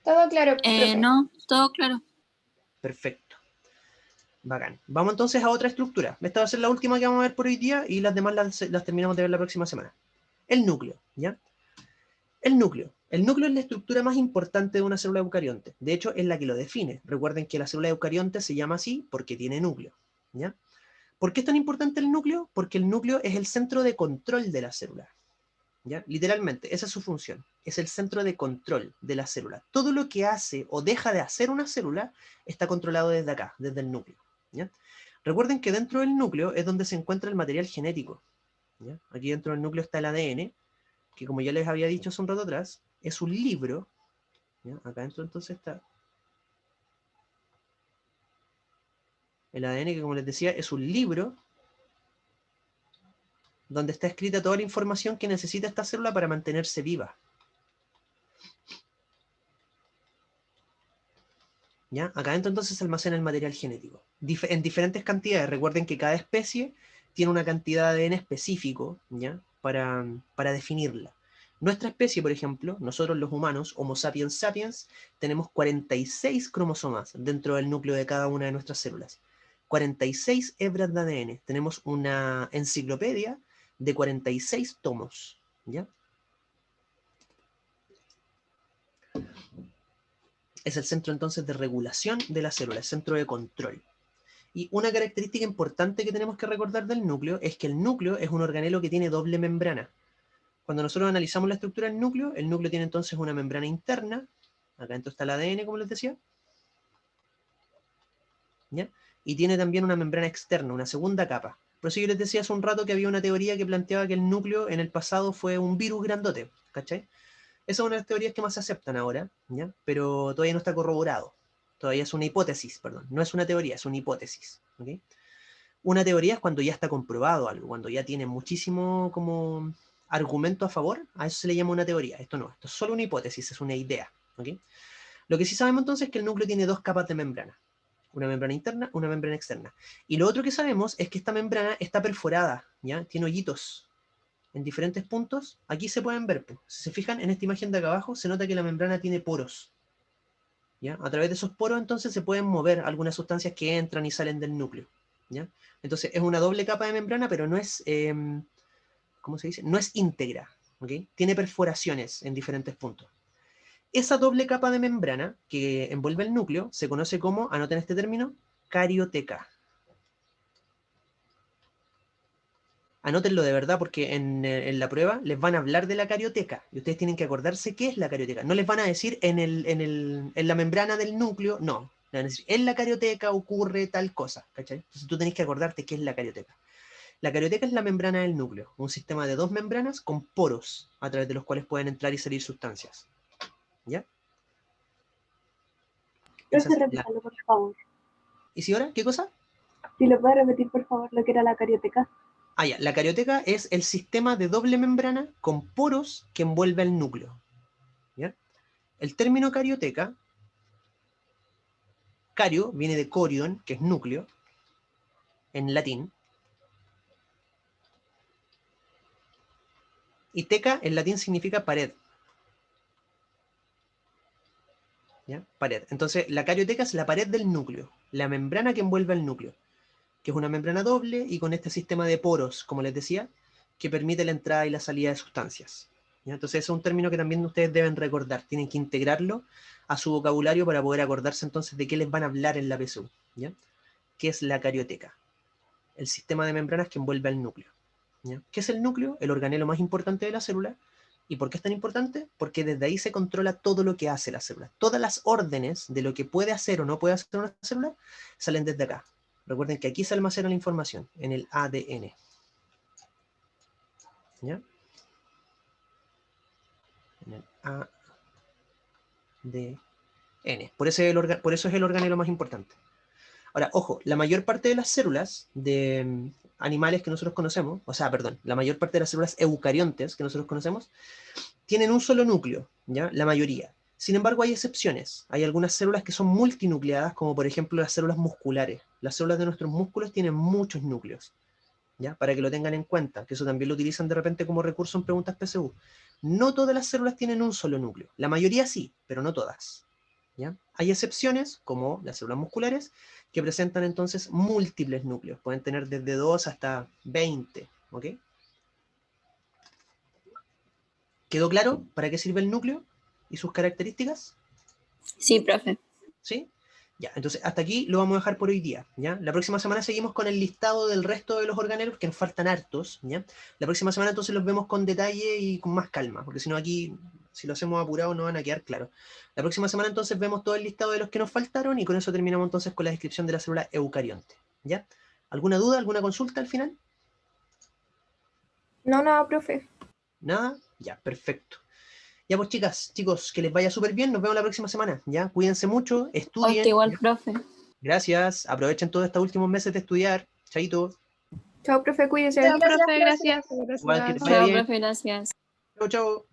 Todo claro, profe. No, todo claro. Perfecto. Bacán. Vamos entonces a otra estructura. Esta va a ser la última que vamos a ver por hoy día y las demás las terminamos de ver la próxima semana. El núcleo, ¿ya? El núcleo. El núcleo es la estructura más importante de una célula eucarionte. De hecho, es la que lo define. Recuerden que la célula eucarionte se llama así porque tiene núcleo, ¿ya? ¿Por qué es tan importante el núcleo? Porque el núcleo es el centro de control de la célula, ¿ya? Literalmente, esa es su función. Es el centro de control de la célula. Todo lo que hace o deja de hacer una célula está controlado desde acá, desde el núcleo, ¿ya? Recuerden que dentro del núcleo es donde se encuentra el material genético, ¿ya? Aquí dentro del núcleo está el ADN, que como ya les había dicho hace un rato atrás, es un libro, ¿ya? Acá dentro entonces está el ADN, que como les decía, es un libro donde está escrita toda la información que necesita esta célula para mantenerse viva. ¿Ya? Acá dentro entonces se almacena el material genético. En diferentes cantidades. Recuerden que cada especie tiene una cantidad de ADN específico, ¿ya? Para definirla. Nuestra especie, por ejemplo, nosotros los humanos, Homo sapiens sapiens, tenemos 46 cromosomas dentro del núcleo de cada una de nuestras células. 46 hebras de ADN. Tenemos una enciclopedia de 46 tomos, ¿ya? Es el centro entonces de regulación de la célula, el centro de control. Y una característica importante que tenemos que recordar del núcleo es que el núcleo es un organelo que tiene doble membrana. Cuando nosotros analizamos la estructura del núcleo, el núcleo tiene entonces una membrana interna, acá dentro está el ADN, como les decía, ¿ya? Y tiene también una membrana externa, una segunda capa. Por eso yo les decía hace un rato que había una teoría que planteaba que el núcleo en el pasado fue un virus grandote, ¿cachai? Esa es una de las teorías que más se aceptan ahora, ¿ya? Pero todavía no está corroborado. Todavía es una hipótesis, perdón. No es una teoría, es una hipótesis, ¿ok? Una teoría es cuando ya está comprobado algo, cuando ya tiene muchísimo como argumento a favor, a eso se le llama una teoría. Esto no, esto es solo una hipótesis, es una idea, ¿ok? Lo que sí sabemos entonces es que el núcleo tiene dos capas de membrana. Una membrana interna, una membrana externa. Y lo otro que sabemos es que esta membrana está perforada, ¿ya? Tiene hoyitos en diferentes puntos. Aquí se pueden ver, pues. Si se fijan en esta imagen de acá abajo, se nota que la membrana tiene poros, ¿ya? A través de esos poros entonces se pueden mover algunas sustancias que entran y salen del núcleo, ¿ya? Entonces es una doble capa de membrana, pero no es, ¿cómo se dice? No es íntegra, ¿ok? Tiene perforaciones en diferentes puntos. Esa doble capa de membrana que envuelve el núcleo se conoce como, anoten este término, carioteca. Anótenlo de verdad porque en la prueba les van a hablar de la carioteca y ustedes tienen que acordarse qué es la carioteca. No les van a decir en la membrana del núcleo, no. Le van a decir, en la carioteca ocurre tal cosa, ¿cachai? Entonces tú tenés que acordarte qué es la carioteca. La carioteca es la membrana del núcleo, un sistema de dos membranas con poros a través de los cuales pueden entrar y salir sustancias. ¿Ya? Esa Profe, es la... repítalo, por favor. ¿Y si ahora? ¿Qué cosa? Si lo puede repetir, por favor, lo que era la carioteca. Ah, ya. La carioteca es el sistema de doble membrana con poros que envuelve el núcleo. ¿Ya? El término carioteca, cario, viene de corion, que es núcleo, en latín. Y teca en latín significa pared. ¿Ya? Pared. Entonces, la carioteca es la pared del núcleo, la membrana que envuelve el núcleo, que es una membrana doble y con este sistema de poros, como les decía, que permite la entrada y la salida de sustancias. ¿Ya? Entonces, ese es un término que también ustedes deben recordar. Tienen que integrarlo a su vocabulario para poder acordarse entonces de qué les van a hablar en la PSU. ¿Ya? ¿Qué es la carioteca? El sistema de membranas que envuelve al núcleo. ¿Ya? ¿Qué es el núcleo? El organelo más importante de la célula. ¿Y por qué es tan importante? Porque desde ahí se controla todo lo que hace la célula. Todas las órdenes de lo que puede hacer o no puede hacer una célula salen desde acá. Recuerden que aquí se almacena la información, en el ADN. ¿Ya? En el ADN. Por eso es el organelo más importante. Ahora, ojo, la mayor parte de las células de animales que nosotros conocemos, o sea, perdón, la mayor parte de las células eucariontes que nosotros conocemos, tienen un solo núcleo, ¿ya? La mayoría. Sin embargo, hay excepciones. Hay algunas células que son multinucleadas, como por ejemplo las células musculares. Las células de nuestros músculos tienen muchos núcleos, ¿ya? Para que lo tengan en cuenta, que eso también lo utilizan de repente como recurso en preguntas PSU. No todas las células tienen un solo núcleo. La mayoría sí, pero no todas. ¿Ya? Hay excepciones, como las células musculares, que presentan entonces múltiples núcleos. Pueden tener desde 2 hasta 20. ¿Ok? ¿Quedó claro para qué sirve el núcleo y sus características? Sí, profe. ¿Sí? Ya, entonces hasta aquí lo vamos a dejar por hoy día, ¿ya? La próxima semana seguimos con el listado del resto de los organelos, que nos faltan hartos, ¿ya? La próxima semana entonces los vemos con detalle y con más calma, porque si no aquí, si lo hacemos apurado, no van a quedar claros. La próxima semana entonces vemos todo el listado de los que nos faltaron y con eso terminamos entonces con la descripción de la célula eucarionte, ¿ya? ¿Alguna duda, alguna consulta al final? No, nada, profe. ¿Nada? Ya, perfecto. Ya pues chicas, chicos, que les vaya súper bien, nos vemos la próxima semana, ¿ya? Cuídense mucho, estudien. Ok, igual, ¿ya? profe. Gracias, aprovechen todos estos últimos meses de estudiar. Chaito. Chao, profe, cuídese. Chao, profe, gracias. Igual que te vaya Chao, bien. profe, gracias. Chau, chau.